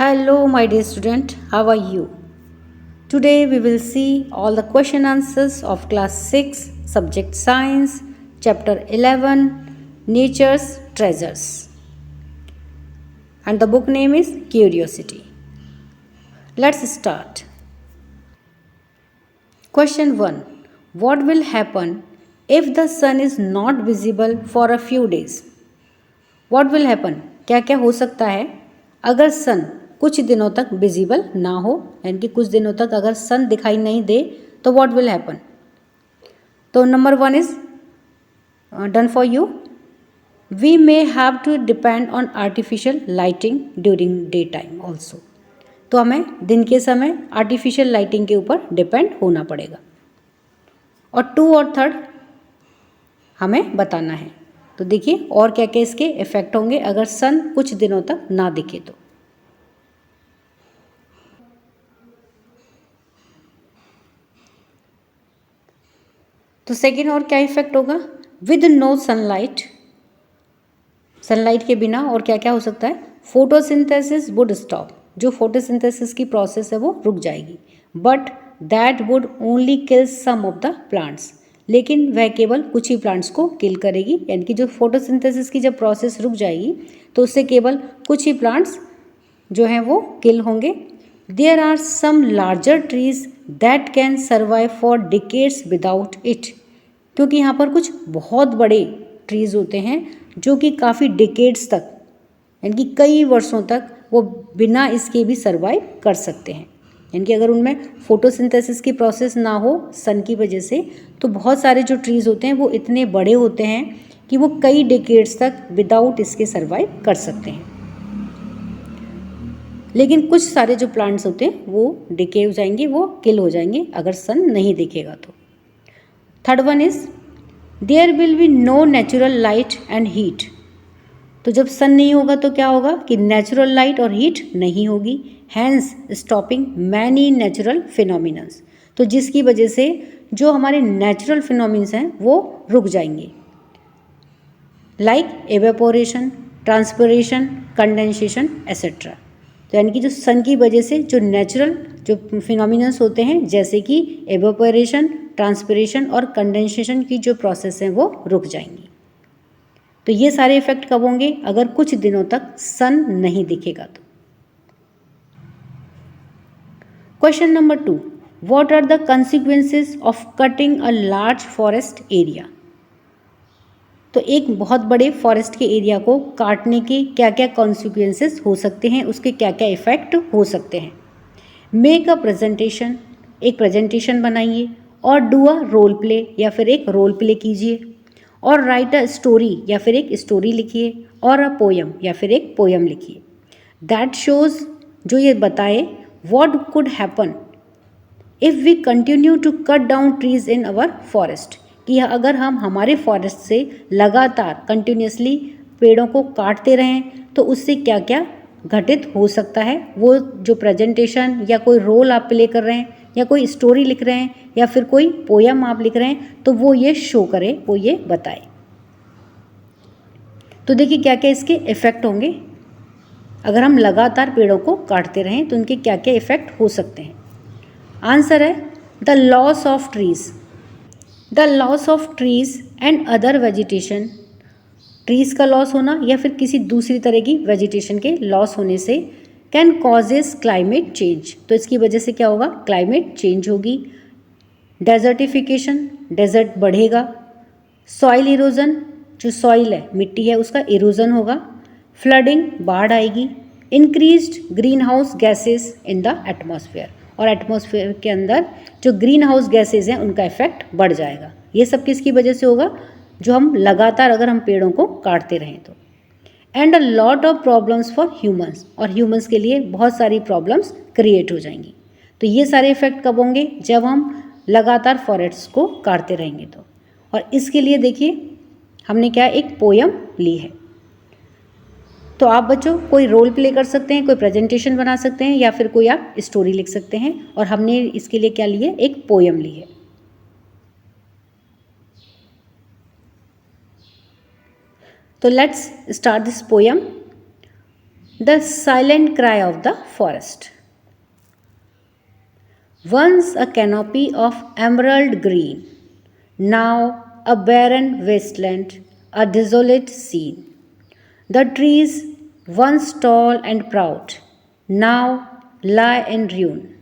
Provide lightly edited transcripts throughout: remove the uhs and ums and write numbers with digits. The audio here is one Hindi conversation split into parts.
Hello, my dear student, how are you? Today we will see all the question answers of class 6, subject science, chapter 11, nature's treasures. And the book name is Curiosity. Let's start. Question 1. What will happen if the sun is not visible for a few days? What will happen? क्या क्या हो सकता है अगर सन कुछ दिनों तक विजिबल ना हो, यानी कि कुछ दिनों तक अगर सन दिखाई नहीं दे तो व्हाट विल हैपन. तो number 1 is done for you. We may have to depend on artificial lighting during day time also. तो हमें दिन के समय आर्टिफिशियल लाइटिंग के ऊपर डिपेंड होना पड़ेगा. और 2 और 3 हमें बताना है. तो देखिए और क्या क्या इसके इफेक्ट होंगे अगर सन कुछ दिनों तक ना दिखे तो. सेकेंड और क्या इफेक्ट होगा. विद नो सनलाइट, सनलाइट के बिना और क्या क्या हो सकता है. फोटोसिंथेसिस वुड स्टॉप, जो फोटोसिंथेसिस की प्रोसेस है वो रुक जाएगी. But that would only kill some of the plants, लेकिन वह केवल कुछ ही प्लांट्स को किल करेगी. यानी कि जो फोटोसिंथेसिस की जब प्रोसेस रुक जाएगी तो उससे केवल कुछ ही प्लांट्स जो हैं वो किल होंगे. There are some larger trees that can survive for decades without it, क्योंकि यहाँ पर कुछ बहुत बड़े ट्रीज होते हैं जो कि काफ़ी डिकेड्स तक, यानी कि कई वर्षों तक वो बिना इसके भी सर्वाइव कर सकते हैं. यानी कि अगर उनमें फोटोसिंथेसिस की प्रोसेस ना हो सन की वजह से तो बहुत सारे जो ट्रीज़ होते हैं वो इतने बड़े होते हैं कि वो कई डिकेड्स तक विदाउट इसके सर्वाइव कर सकते हैं. लेकिन कुछ सारे जो प्लांट्स होते हैं वो डिके हो जाएंगे, वो किल हो जाएंगे अगर सन नहीं दिखेगा तो. Third one is there will be no natural light and heat. तो जब सन नहीं होगा तो क्या होगा कि नेचुरल लाइट और हीट नहीं होगी, hence stopping many natural phenomenons. तो जिसकी वजह से जो हमारे नेचुरल फिनोमिनस हैं वो रुक जाएंगे, like evaporation, transpiration, condensation etcetera. तो यानी कि जो सन की वजह से जो नेचुरल जो फिनोमिनन्स होते हैं जैसे कि एवेपोरेशन, ट्रांसपिरेशन और कंडेंसेशन की जो प्रोसेस हैं वो रुक जाएंगी. तो ये सारे इफेक्ट कब होंगे अगर कुछ दिनों तक सन नहीं दिखेगा तो. Question number 2. What are the consequences of cutting a large forest area. तो एक बहुत बड़े फॉरेस्ट के एरिया को काटने के क्या क्या कॉन्सिक्वेंसेस हो सकते हैं, उसके क्या क्या इफेक्ट हो सकते हैं. मेक अ प्रेजेंटेशन, एक प्रेजेंटेशन बनाइए. और डू अ रोल प्ले, या फिर एक रोल प्ले कीजिए. और राइट अ स्टोरी, या फिर एक स्टोरी लिखिए. और अ पोयम, या फिर एक पोयम लिखिए. दैट शोज, जो ये बताए what could happen if we continue to cut down trees in our forest, कि अगर हम हमारे फॉरेस्ट से लगातार कंटिन्यूसली पेड़ों को काटते रहें तो उससे क्या क्या घटित हो सकता है. वो जो प्रेजेंटेशन या कोई रोल आप प्ले कर रहे हैं या कोई स्टोरी लिख रहे हैं या फिर कोई पोयम आप लिख रहे हैं तो वो ये शो करे, वो ये बताए. तो देखिए क्या क्या इसके इफ़ेक्ट होंगे अगर हम लगातार पेड़ों को काटते रहें तो उनके क्या क्या इफ़ेक्ट हो सकते हैं. आंसर है the loss of trees. The loss of trees and other vegetation, trees का लॉस होना या फिर किसी दूसरी तरह की वेजिटेशन के लॉस होने से कैन कॉजेज क्लाइमेट चेंज. तो इसकी वजह से क्या होगा, क्लाइमेट चेंज होगी. डेजर्टिफिकेशन, डेजर्ट बढ़ेगा. सॉइल इरोजन, जो सॉइल है मिट्टी है उसका इरोजन होगा. फ्लडिंग, बाढ़ आएगी. Increased green house gases in the atmosphere, और एटमॉस्फेयर के अंदर जो ग्रीन हाउस गैसेज हैं उनका इफेक्ट बढ़ जाएगा. ये सब किसकी वजह से होगा, जो हम लगातार अगर हम पेड़ों को काटते रहें तो. And a lot of problems for humans, और ह्यूमंस के लिए बहुत सारी प्रॉब्लम्स क्रिएट हो जाएंगी. तो ये सारे इफेक्ट कब होंगे, जब हम लगातार फॉरेस्ट को काटते रहेंगे तो. और इसके लिए देखिए हमने क्या एक पोयम ली है. तो आप बच्चों कोई रोल प्ले कर सकते हैं, कोई प्रेजेंटेशन बना सकते हैं या फिर कोई आप स्टोरी लिख सकते हैं. और हमने इसके लिए क्या ली है, एक पोयम ली है. तो let's start this poem. The silent cry of the forest. Once a canopy of emerald green, now a barren wasteland, a desolate scene. The trees, once tall and proud, now lie in ruin.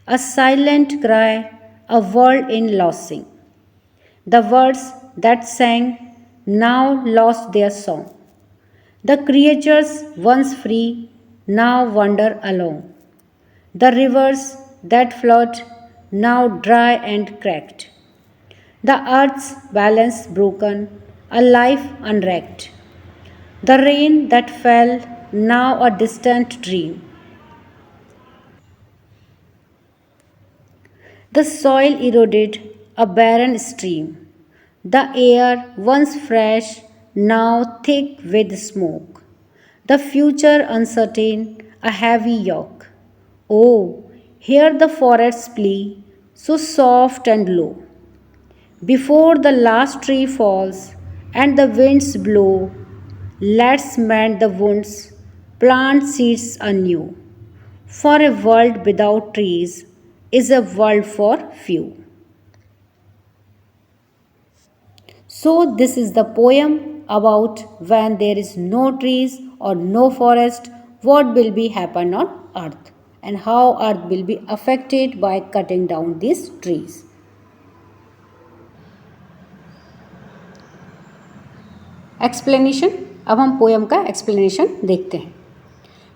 A silent cry, a world in losing. The birds that sang now lost their song. The creatures once free now wander alone. The rivers that flowed now dry and cracked. The earth's balance broken, a life unwrecked. The rain that fell now a distant dream. The soil eroded, a barren stream. The air, once fresh, now thick with smoke. The future uncertain, a heavy yoke. Oh, hear the forest's plea, so soft and low. Before the last tree falls and the winds blow, let's mend the wounds, plant seeds anew. For a world without trees is a world for few. So, this is the poem about when there is no trees or no forest, what will be happen on earth and how earth will be affected by cutting down these trees. Explanation. अब हम पोएम का एक्सप्लेनेशन देखते हैं.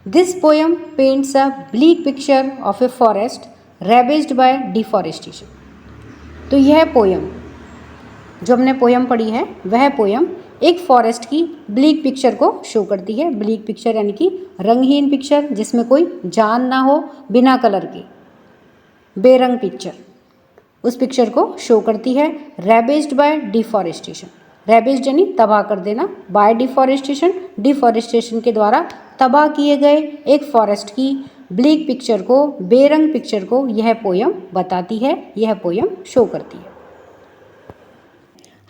This poem paints a bleak picture of a forest ravaged by deforestation. तो यह पोएम जो हमने पोएम पढ़ी है वह पोएम एक फॉरेस्ट की ब्लीक पिक्चर को शो करती है. ब्लीक पिक्चर यानी कि रंगहीन पिक्चर जिसमें कोई जान ना हो, बिना कलर के बेरंग पिक्चर, उस पिक्चर को शो करती है. रेवेज्ड बाय डिफॉरेस्टेशन. रेवेज्ड यानी तबाह कर देना, बाय डिफॉरेस्टेशन, डिफॉरेस्टेशन के द्वारा तबाह किए गए एक फॉरेस्ट की ब्लीक पिक्चर को, बेरंग पिक्चर को यह पोयम बताती है, यह पोयम शो करती है.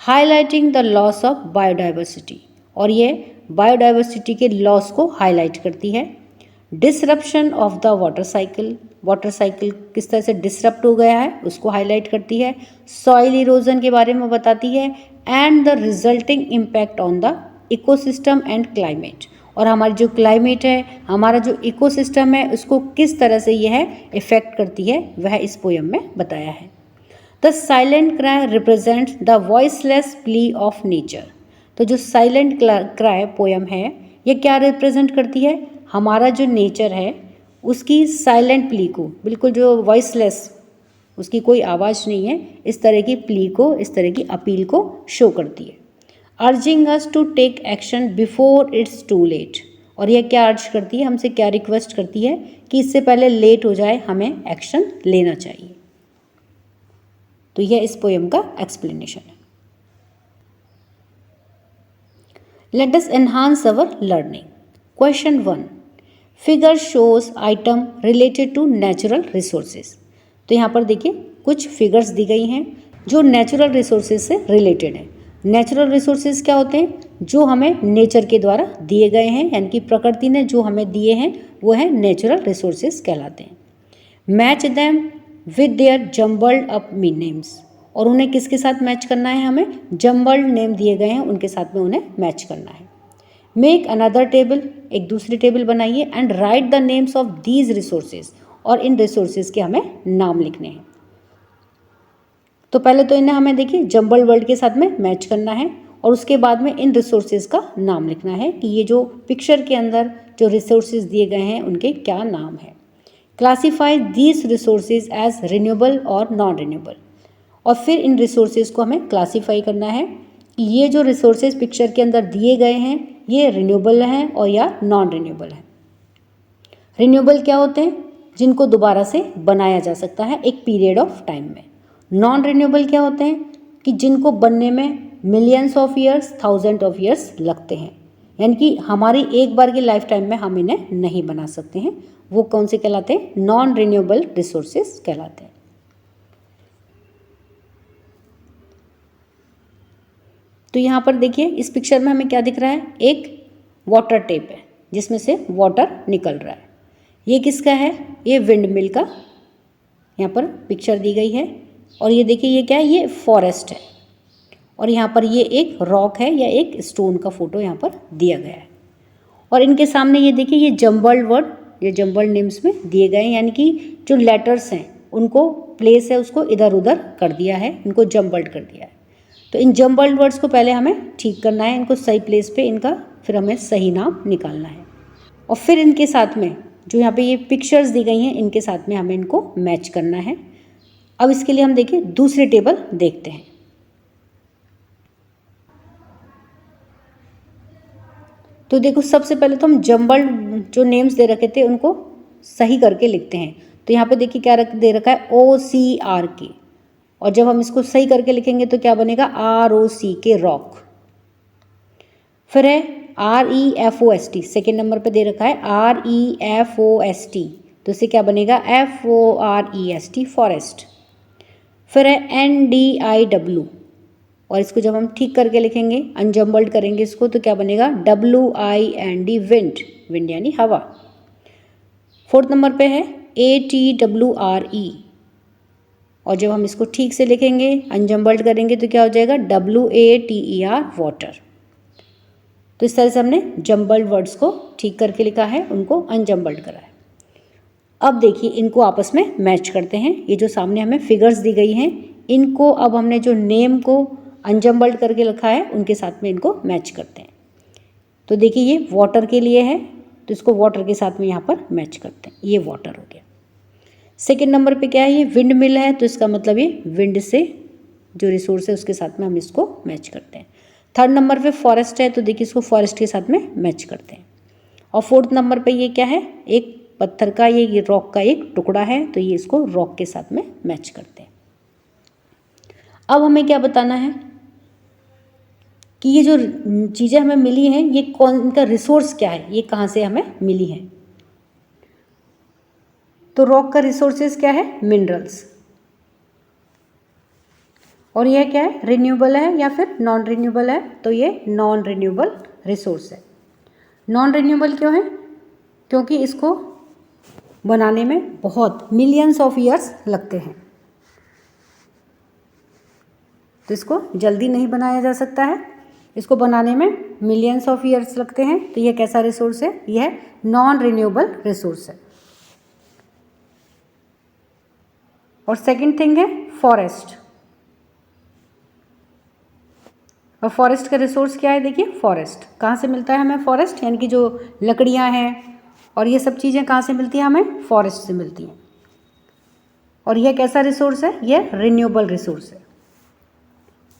Highlighting the loss of biodiversity. और ये बायोडाइवर्सिटी के लॉस को हाईलाइट करती है. Disruption of the water cycle. Water cycle किस तरह से डिसरप्ट हो गया है उसको हाईलाइट करती है. सॉइल इरोजन के बारे में बताती है. And the resulting impact on the ecosystem and climate. और हमारी जो क्लाइमेट है, हमारा जो इकोसिस्टम है, उसको किस तरह से यह इफेक्ट करती है वह इस पोयम में बताया है. The silent cry represents the voiceless plea of nature. तो जो साइलेंट क्राई पोयम है ये क्या रिप्रेजेंट करती है? हमारा जो नेचर है उसकी साइलेंट प्ली को, बिल्कुल जो वॉइसलेस, उसकी कोई आवाज़ नहीं है, इस तरह की प्ली को, इस तरह की अपील को शो करती है. Urging us to take action before it's too late. और यह क्या अर्ज करती है, हमसे क्या रिक्वेस्ट करती है कि इससे पहले लेट हो जाए हमें एक्शन लेना चाहिए. तो यह इस पोएम का एक्सप्लेनेशन है. Let us enhance our learning. Question 1. Figure shows item related to natural resources. तो यहाँ पर देखिए कुछ फिगर्स दी गई हैं जो नेचुरल रिसोर्सेज से रिलेटेड है. नेचुरल रिसोर्सेज क्या होते हैं? जो हमें नेचर के द्वारा दिए गए हैं, यानी कि प्रकृति ने जो हमें दिए हैं वो है नेचुरल रिसोर्सेज कहलाते हैं. Match them with their jumbled up names. और उन्हें किसके साथ मैच करना है? हमें जम्बल्ड नेम दिए गए हैं उनके साथ में उन्हें मैच करना है. Make another table. एक दूसरी टेबल बनाइए. And right the names of these resources. और इन रिसोर्सेज के हमें नाम लिखने हैं. तो पहले तो इन्हें हमें देखिए जम्बल वर्ड के साथ में मैच करना है और उसके बाद में इन रिसोर्सेज का नाम लिखना है कि ये जो पिक्चर के अंदर जो रिसोर्सेज दिए गए हैं उनके क्या नाम है. Classify these resources as renewable और नॉन रिन्यूएबल. और फिर इन रिसोर्सेज को हमें क्लासीफाई करना है कि ये जो रिसोर्सेज पिक्चर के अंदर दिए गए हैं ये रिन्यूएबल हैं और या नॉन रिन्यूएबल हैं. रिन्यूएबल क्या होते हैं? जिनको दोबारा से बनाया जा सकता है एक पीरियड ऑफ टाइम में. नॉन रिन्यूएबल क्या होते हैं? कि जिनको बनने में millions of years, thousand of years लगते हैं, यानी कि हमारी एक बार की लाइफ टाइम में हम इन्हें नहीं बना सकते हैं. वो कौन से कहलाते हैं? नॉन रिन्यूएबल रिसोर्सेज कहलाते हैं. तो यहाँ पर देखिए इस पिक्चर में हमें क्या दिख रहा है? एक वाटर टेप है जिसमें से वाटर निकल रहा है। ये किसका है? ये विंड मिल का यहाँ पर पिक्चर दी गई है। और ये देखिए ये क्या है? ये फॉरेस्ट है। और यहाँ पर ये एक रॉक है या एक स्टोन का फोटो यहाँ पर दिया गया है। और इनके सामने ये देखिए ये जम्बल्ड वर्ड, ये जम्बल्ड नेम्स में दिए गए हैं, यानी कि जो लेटर्स हैं उनको प्लेस है उसको इधर उधर कर दिया है, इनको जम्बल्ड कर दिया है। तो इन जम्बल्ड वर्ड्स को पहले हमें ठीक करना है, इनको सही प्लेस पे इनका फिर हमें सही नाम निकालना है। और फिर इनके साथ में जो यहाँ पे ये पिक्चर्स दी गई हैं इनके साथ में हमें इनको मैच करना है। अब इसके लिए हम देखिए दूसरी टेबल देखते हैं। तो देखो सबसे पहले तो हम जम्बल्ड जो नेम्स दे रखे थे उनको सही करके लिखते हैं। तो यहाँ पे देखिए क्या दे रखा है? OCRK। और जब हम इसको सही करके लिखेंगे तो क्या बनेगा? ROCK rock. फिर है REFOST, सेकेंड नंबर पे दे रखा है REFOST, तो इसे क्या बनेगा? FOREST forest. फिर है NDIW, और इसको जब हम ठीक करके लिखेंगे, अनजम्बल्ड करेंगे इसको, तो क्या बनेगा? WIND विंड, विंड यानी हवा। फोर्थ नंबर पे है ATWRE, और जब हम इसको ठीक से लिखेंगे अनजम्बल्ड करेंगे तो क्या हो जाएगा? WATER water. तो इस तरह से हमने जम्बल्ड वर्ड्स को ठीक करके लिखा है, उनको अनजम्बल्ड करा है। अब देखिए इनको आपस में मैच करते हैं। ये जो सामने हमें फिगर्स दी गई हैं इनको अब हमने जो नेम को अनजम्बल्ड करके लिखा है उनके साथ में इनको मैच करते हैं। तो देखिए ये वाटर के लिए है तो इसको वाटर के साथ में यहाँ पर मैच करते हैं, ये वाटर हो गया। सेकेंड नंबर पे क्या है? ये विंड मिल है, तो इसका मतलब ये विंड से जो रिसोर्स है उसके साथ में हम इसको मैच करते हैं। थर्ड नंबर पे फॉरेस्ट है, तो देखिए इसको फॉरेस्ट के साथ में मैच करते हैं। और फोर्थ नंबर पे ये क्या है? एक पत्थर का ये रॉक का एक टुकड़ा है, तो ये इसको रॉक के साथ में मैच करते हैं। अब हमें क्या बताना है कि ये जो चीज़ें हमें मिली हैं ये कौन, इनका रिसोर्स क्या है, ये कहाँ से हमें मिली है। तो रॉक का रिसोर्सेज क्या है? मिनरल्स। और यह क्या है? रिन्यूएबल है या फिर नॉन रिन्यूएबल है? तो ये नॉन रिन्यूएबल रिसोर्स है। नॉन रिन्यूएबल क्यों है? क्योंकि इसको बनाने में बहुत मिलियंस ऑफ ईयर्स लगते हैं, तो इसको जल्दी नहीं बनाया जा सकता है, इसको बनाने में मिलियंस ऑफ ईयर्स लगते हैं। तो यह कैसा रिसोर्स है? यह नॉन रिन्यूएबल रिसोर्स है। और सेकंड थिंग है फॉरेस्ट। और फॉरेस्ट का रिसोर्स क्या है? देखिए फॉरेस्ट कहाँ से मिलता है हमें? फॉरेस्ट यानी कि जो लकड़ियाँ हैं और ये सब चीज़ें कहाँ से मिलती हैं हमें? फॉरेस्ट से मिलती हैं। और यह कैसा रिसोर्स है? यह रिन्यूएबल रिसोर्स है।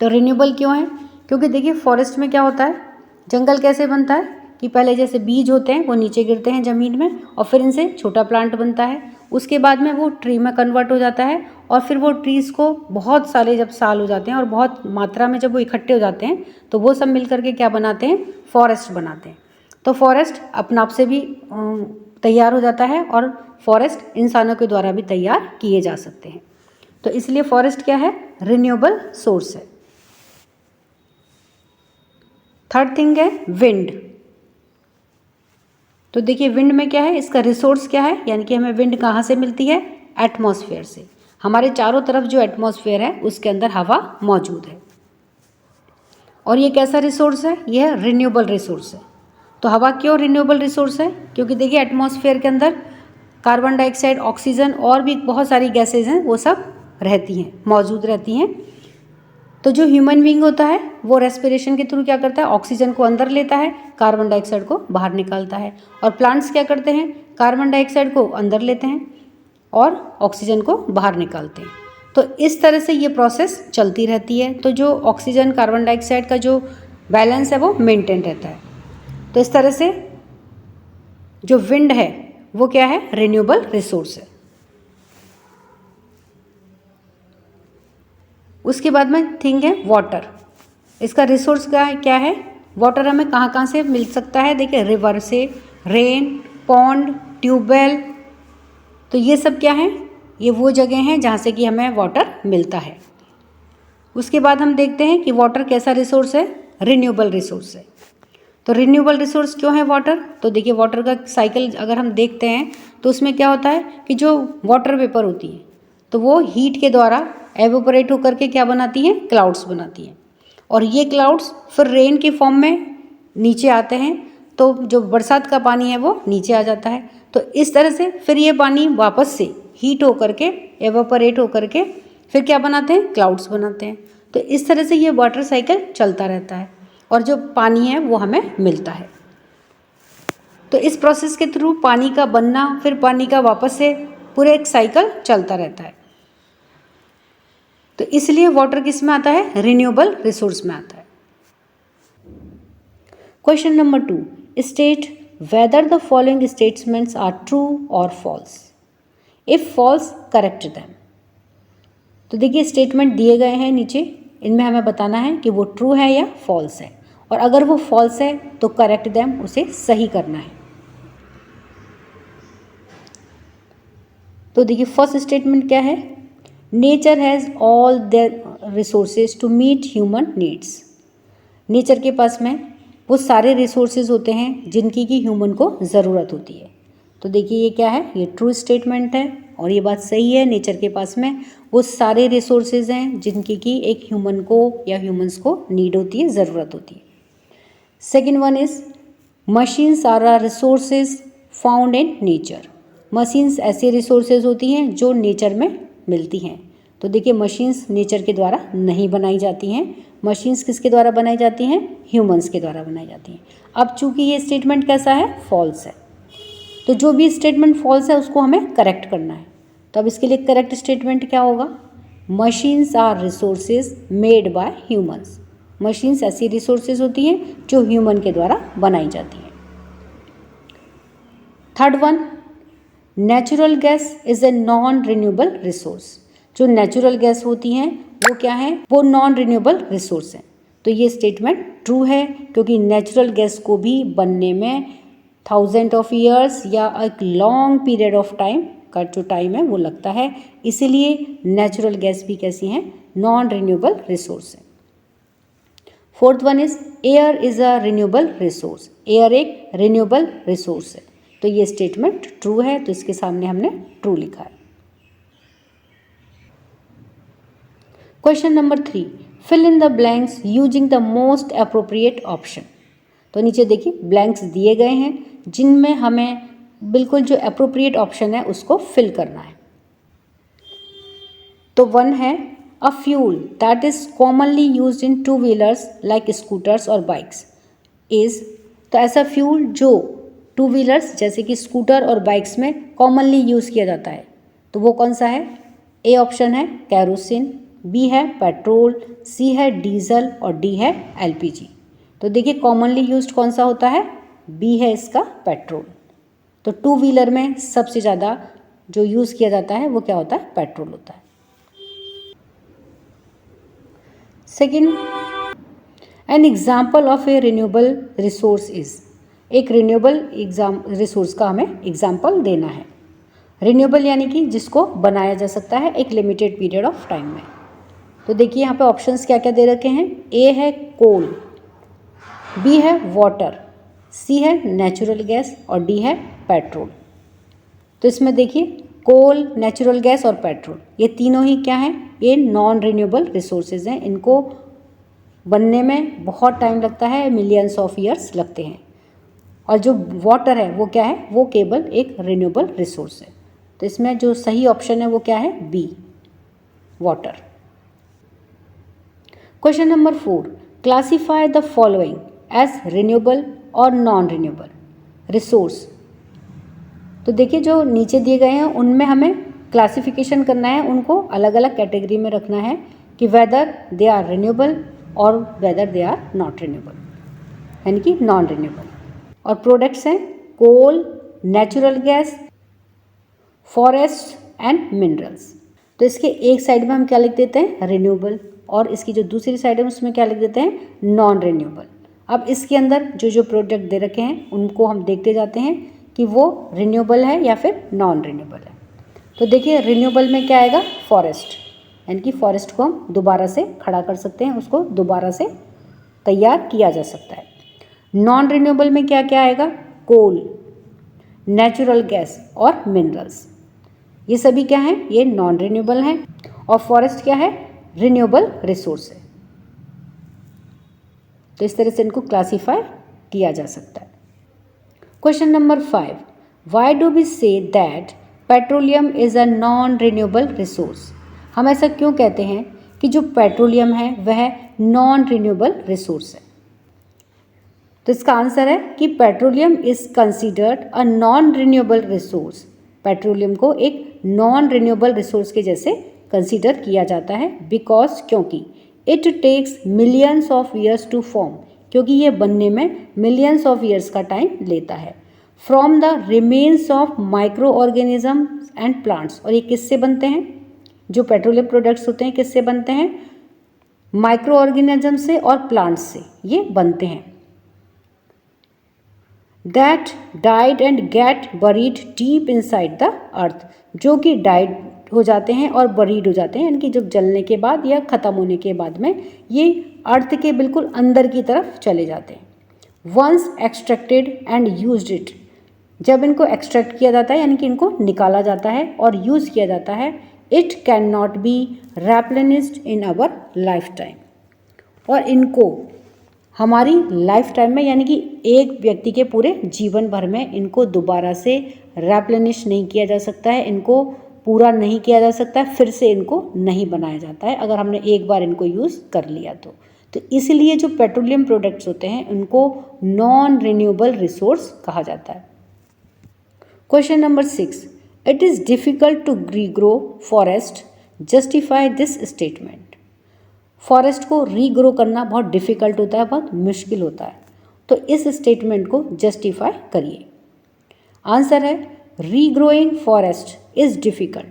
तो रिन्यूएबल क्यों है? क्योंकि देखिए फॉरेस्ट में क्या होता है, जंगल कैसे बनता है कि पहले जैसे बीज होते हैं वो नीचे गिरते हैं ज़मीन में और फिर इनसे छोटा प्लांट बनता है, उसके बाद में वो ट्री में कन्वर्ट हो जाता है और फिर वो ट्रीज़ को बहुत सारे जब साल हो जाते हैं और बहुत मात्रा में जब वो इकट्ठे हो जाते हैं तो वो सब मिल करके क्या बनाते हैं? फॉरेस्ट बनाते हैं। तो फॉरेस्ट अपने आप से भी तैयार हो जाता है और फॉरेस्ट इंसानों के द्वारा भी तैयार किए जा सकते हैं। तो इसलिए फॉरेस्ट क्या है? रिन्यूएबल सोर्स है। थर्ड थिंग है विंड। तो देखिए विंड में क्या है? इसका रिसोर्स क्या है? यानी कि हमें विंड कहाँ से मिलती है? एटमॉस्फेयर से। हमारे चारों तरफ जो एटमॉस्फेयर है उसके अंदर हवा मौजूद है। और ये कैसा रिसोर्स है? यह रिन्यूएबल रिसोर्स है। तो हवा क्यों रिन्यूएबल रिसोर्स है? क्योंकि देखिए एटमॉस्फेयर के अंदर कार्बन डाइऑक्साइड, ऑक्सीजन और भी बहुत सारी गैसेज हैं वो सब रहती हैं, मौजूद रहती हैं। तो जो ह्यूमन बीइंग होता है वो रेस्पिरेशन के थ्रू क्या करता है? ऑक्सीजन को अंदर लेता है, कार्बन डाइऑक्साइड को बाहर निकालता है। और प्लांट्स क्या करते हैं? कार्बन डाइऑक्साइड को अंदर लेते हैं और ऑक्सीजन को बाहर निकालते हैं। तो इस तरह से ये प्रोसेस चलती रहती है। तो जो ऑक्सीजन कार्बन डाइऑक्साइड का जो बैलेंस है वो मेंटेन रहता है। तो इस तरह से जो विंड है वो क्या है? रिन्यूएबल रिसोर्स है। उसके बाद में थिंग है वाटर। इसका रिसोर्स क्या है? वाटर हमें कहाँ कहाँ से मिल सकता है? देखिए रिवर से, रेन, पॉन्ड, ट्यूबवेल, तो ये सब क्या है? ये वो जगह हैं जहाँ से कि हमें वाटर मिलता है। उसके बाद हम देखते हैं कि वाटर कैसा रिसोर्स है? रिन्यूएबल रिसोर्स है। तो रिन्यूएबल रिसोर्स क्यों है वाटर? तो देखिए वाटर का साइकिल अगर हम देखते हैं तो उसमें क्या होता है कि जो वाटर वेपर होती है तो वो हीट के द्वारा एवोपरेट होकर के क्या बनाती हैं? क्लाउड्स बनाती हैं, और ये क्लाउड्स फिर रेन के फॉर्म में नीचे आते हैं, तो जो बरसात का पानी है वो नीचे आ जाता है। तो इस तरह से फिर ये पानी वापस से हीट होकर के एवोपरेट होकर के फिर क्या बनाते हैं? क्लाउड्स बनाते हैं। तो इस तरह से ये वाटर साइकिल चलता रहता है और जो पानी है वो हमें मिलता है। तो इस प्रोसेस के थ्रू पानी का बनना, फिर पानी का वापस से पूरे एक साइकिल चलता रहता है। तो इसलिए वाटर किस में आता है? रिन्यूएबल रिसोर्स में आता है। Question number 2, state whether the following statements are true और false. If false correct them. तो देखिए स्टेटमेंट दिए गए हैं नीचे, इनमें हमें बताना है कि वो ट्रू है या फॉल्स है, और अगर वो फॉल्स है तो करेक्ट देम, उसे सही करना है। तो देखिए फर्स्ट स्टेटमेंट क्या है? Nature has all their resources to meet human needs. Nature के पास में वो सारे रिसोर्सेज होते हैं जिनकी कि ह्यूमन को ज़रूरत होती है। तो देखिए ये क्या है? ये ट्रू स्टेटमेंट है और ये बात सही है। नेचर के पास में वो सारे रिसोर्सेज हैं जिनकी कि एक ह्यूमन को या ह्यूमंस को नीड होती है, ज़रूरत होती है। Second one is machines are are resources found in nature. Machines ऐसी रिसोर्सेज होती हैं जो नेचर में मिलती हैं। तो देखिए मशीन्स नेचर के द्वारा नहीं बनाई जाती हैं। मशीन्स किसके द्वारा बनाई जाती हैं? ह्यूमंस के द्वारा बनाई जाती हैं। अब चूंकि ये स्टेटमेंट कैसा है? फॉल्स है। तो जो भी स्टेटमेंट फॉल्स है उसको हमें करेक्ट करना है। तो अब इसके लिए करेक्ट स्टेटमेंट क्या होगा? Machines are resources made by humans. Machines ऐसी रिसोर्सेज होती हैं जो ह्यूमन के द्वारा बनाई जाती हैं। Third one, natural gas is a non renewable resource. जो नेचुरल गैस होती हैं वो क्या है? वो नॉन रिन्यूएबल रिसोर्स हैं। तो ये स्टेटमेंट ट्रू है क्योंकि नेचुरल गैस को भी बनने में थाउजेंड ऑफ ईयर्स या एक लॉन्ग पीरियड ऑफ टाइम का जो टाइम है वो लगता है। इसीलिए नेचुरल गैस भी कैसी हैं? नॉन रिन्यूएबल रिसोर्स है। Fourth one is air is a renewable resource. Air एक रिन्यूएबल रिसोर्स है। तो ये स्टेटमेंट ट्रू है, तो इसके सामने हमने ट्रू लिखा है। Question number 3, fill in the blanks using the most appropriate option. तो नीचे देखिए ब्लैंक्स दिए गए हैं जिनमें हमें बिल्कुल जो अप्रोप्रिएट ऑप्शन है उसको फिल करना है। तो वन है a fuel that is commonly used in two wheelers like scooters और बाइक्स इज। तो ऐसा फ्यूल जो टू व्हीलर्स जैसे कि स्कूटर और बाइक्स में कॉमनली यूज़ किया जाता है, तो वो कौन सा है? ए ऑप्शन है कैरोसिन, बी है पेट्रोल, सी है डीजल और डी है एलपीजी। तो देखिए कॉमनली यूज्ड कौन सा होता है? बी है इसका पेट्रोल। तो टू व्हीलर में सबसे ज़्यादा जो यूज़ किया जाता है वो क्या होता है? पेट्रोल होता है। Second, an example of A renewable resource is. एक रिन्यूएबल रिसोर्स का हमें एग्जाम्पल देना है। रिन्यूएबल यानी कि जिसको बनाया जा सकता है एक लिमिटेड पीरियड ऑफ टाइम में। तो देखिए यहाँ पे ऑप्शंस क्या क्या दे रखे हैं। ए है कोल, बी है वाटर, सी है नेचुरल गैस और डी है पेट्रोल। तो इसमें देखिए कोल, नेचुरल गैस और पेट्रोल ये तीनों ही क्या हैं? ये नॉन रिन्यूएबल रिसोर्सेज हैं। इनको बनने में बहुत टाइम लगता है, मिलियंस ऑफ ईयर्स लगते हैं। और जो वाटर है वो क्या है? वो केवल एक रिन्यूएबल रिसोर्स है। तो इसमें जो सही ऑप्शन है वो क्या है? B, water. Question number 4, classify the following as renewable और नॉन रिन्यूएबल रिसोर्स। तो देखिए जो नीचे दिए गए हैं उनमें हमें क्लासिफिकेशन करना है, उनको अलग अलग कैटेगरी में रखना है कि वेदर दे आर रिन्यूएबल और whether they are not renewable, यानी कि नॉन रिन्यूएबल। और प्रोडक्ट्स हैं coal, natural gas, forest and minerals. तो इसके एक साइड में हम क्या लिख देते हैं? रिन्यूएबल, और इसकी जो दूसरी साइड है उसमें क्या लिख देते हैं? Non renewable. अब इसके अंदर जो जो प्रोडक्ट दे रखे हैं उनको हम देखते जाते हैं कि वो रिन्यूएबल है या फिर नॉन रिन्यूएबल है। तो देखिए रिन्यूएबल में क्या आएगा? फॉरेस्ट, यानी कि फॉरेस्ट को हम दोबारा से खड़ा कर सकते हैं, उसको दोबारा से तैयार किया जा सकता है। नॉन रिन्यूएबल में क्या क्या आएगा? कोल, नेचुरल गैस और मिनरल्स। ये सभी क्या है? ये नॉन रिन्यूएबल हैं। और फॉरेस्ट क्या है? रिन्यूएबल रिसोर्स है। तो इस तरह से इनको क्लासीफाई किया जा सकता है। Question number 5, why do we say that petroleum is a non renewable resource? हम ऐसा क्यों कहते हैं कि जो पेट्रोलियम है वह नॉन रिन्यूएबल रिसोर्स है? तो इसका आंसर है कि petroleum is considered a non renewable resource. Petroleum को एक नॉन रिन्यूएबल रिसोर्स के जैसे कंसीडर किया जाता है बिकॉज क्योंकि it takes millions of years to form, क्योंकि ये बनने में मिलियंस ऑफ ईयर्स का टाइम लेता है, from the remains of microorganism and plants. और ये किससे बनते हैं? जो पेट्रोलियम प्रोडक्ट्स होते हैं किससे बनते हैं? माइक्रो ऑर्गेनिज्म से और प्लांट्स से ये बनते हैं। That died and get buried deep inside the earth, जो कि डाइड हो जाते हैं और बरीड हो जाते हैं, यानी कि जब जलने के बाद या ख़त्म होने के बाद में ये अर्थ के बिल्कुल अंदर की तरफ चले जाते हैं। Once extracted and used it, जब इनको एक्सट्रैक्ट किया जाता है यानी कि इनको निकाला जाता है और यूज़ किया जाता है, it can not be replenished in our lifetime. और इनको हमारी लाइफ टाइम में यानी कि एक व्यक्ति के पूरे जीवन भर में इनको दोबारा से रेप्लेनिश नहीं किया जा सकता है, इनको पूरा नहीं किया जा सकता है, फिर से इनको नहीं बनाया जाता है अगर हमने एक बार इनको यूज़ कर लिया तो इसलिए जो पेट्रोलियम प्रोडक्ट्स होते हैं उनको नॉन रिन्यूएबल रिसोर्स कहा जाता है। Question number 6, it is difficult to regrow forest, justify this statement. Forest को रीग्रो करना बहुत डिफ़िकल्ट होता है, बहुत मुश्किल होता है, तो इस स्टेटमेंट को जस्टिफाई करिए। आंसर है regrowing forest is difficult.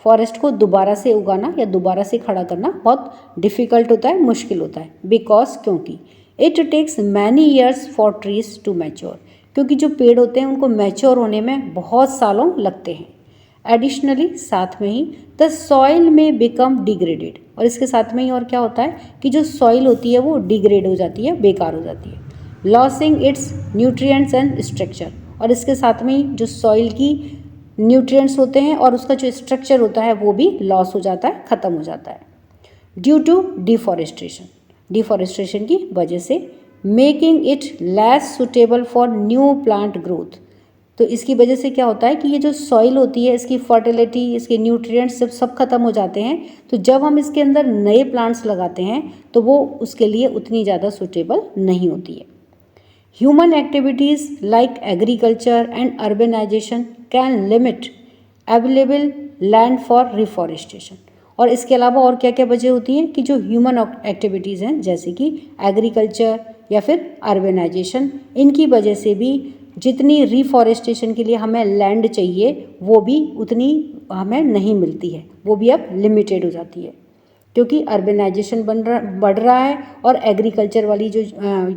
Forest को दोबारा से उगाना या दोबारा से खड़ा करना बहुत डिफ़िकल्ट होता है, मुश्किल होता है, बिकॉज क्योंकि it takes many years for trees to mature, क्योंकि जो पेड़ होते हैं उनको मैच्योर होने में बहुत सालों लगते हैं। एडिशनली साथ में ही द सॉइल में बिकम डिग्रेडेड, और इसके साथ में ही और क्या होता है कि जो सॉइल होती है वो डिग्रेड हो जाती है, बेकार हो जाती है, losing it's nutrients and structure, और इसके साथ में ही जो सॉइल की न्यूट्रिएंट्स होते हैं और उसका जो स्ट्रक्चर होता है वो भी लॉस हो जाता है, ख़त्म हो जाता है, ड्यू टू डिफॉरेस्टेशन, डिफॉरेस्टेशन की वजह से, making it less suitable for new plant growth. तो इसकी वजह से क्या होता है कि ये जो सॉइल होती है इसकी फर्टिलिटी, इसके न्यूट्रिएंट्स सब खत्म हो जाते हैं, तो जब हम इसके अंदर नए प्लांट्स लगाते हैं तो वो उसके लिए उतनी ज़्यादा सुटेबल नहीं होती है। Human activities like agriculture and urbanisation can limit available land for reforestation, और इसके अलावा और क्या क्या वजह होती हैं कि जो ह्यूमन एक्टिविटीज़ हैं जैसे कि एग्रीकल्चर या फिर अर्बनाइजेशन, इनकी वजह से भी जितनी रिफॉरेस्टेशन के लिए हमें लैंड चाहिए वो भी उतनी हमें नहीं मिलती है, वो भी अब लिमिटेड हो जाती है, क्योंकि अर्बनाइजेशन बढ़ रहा है और एग्रीकल्चर वाली जो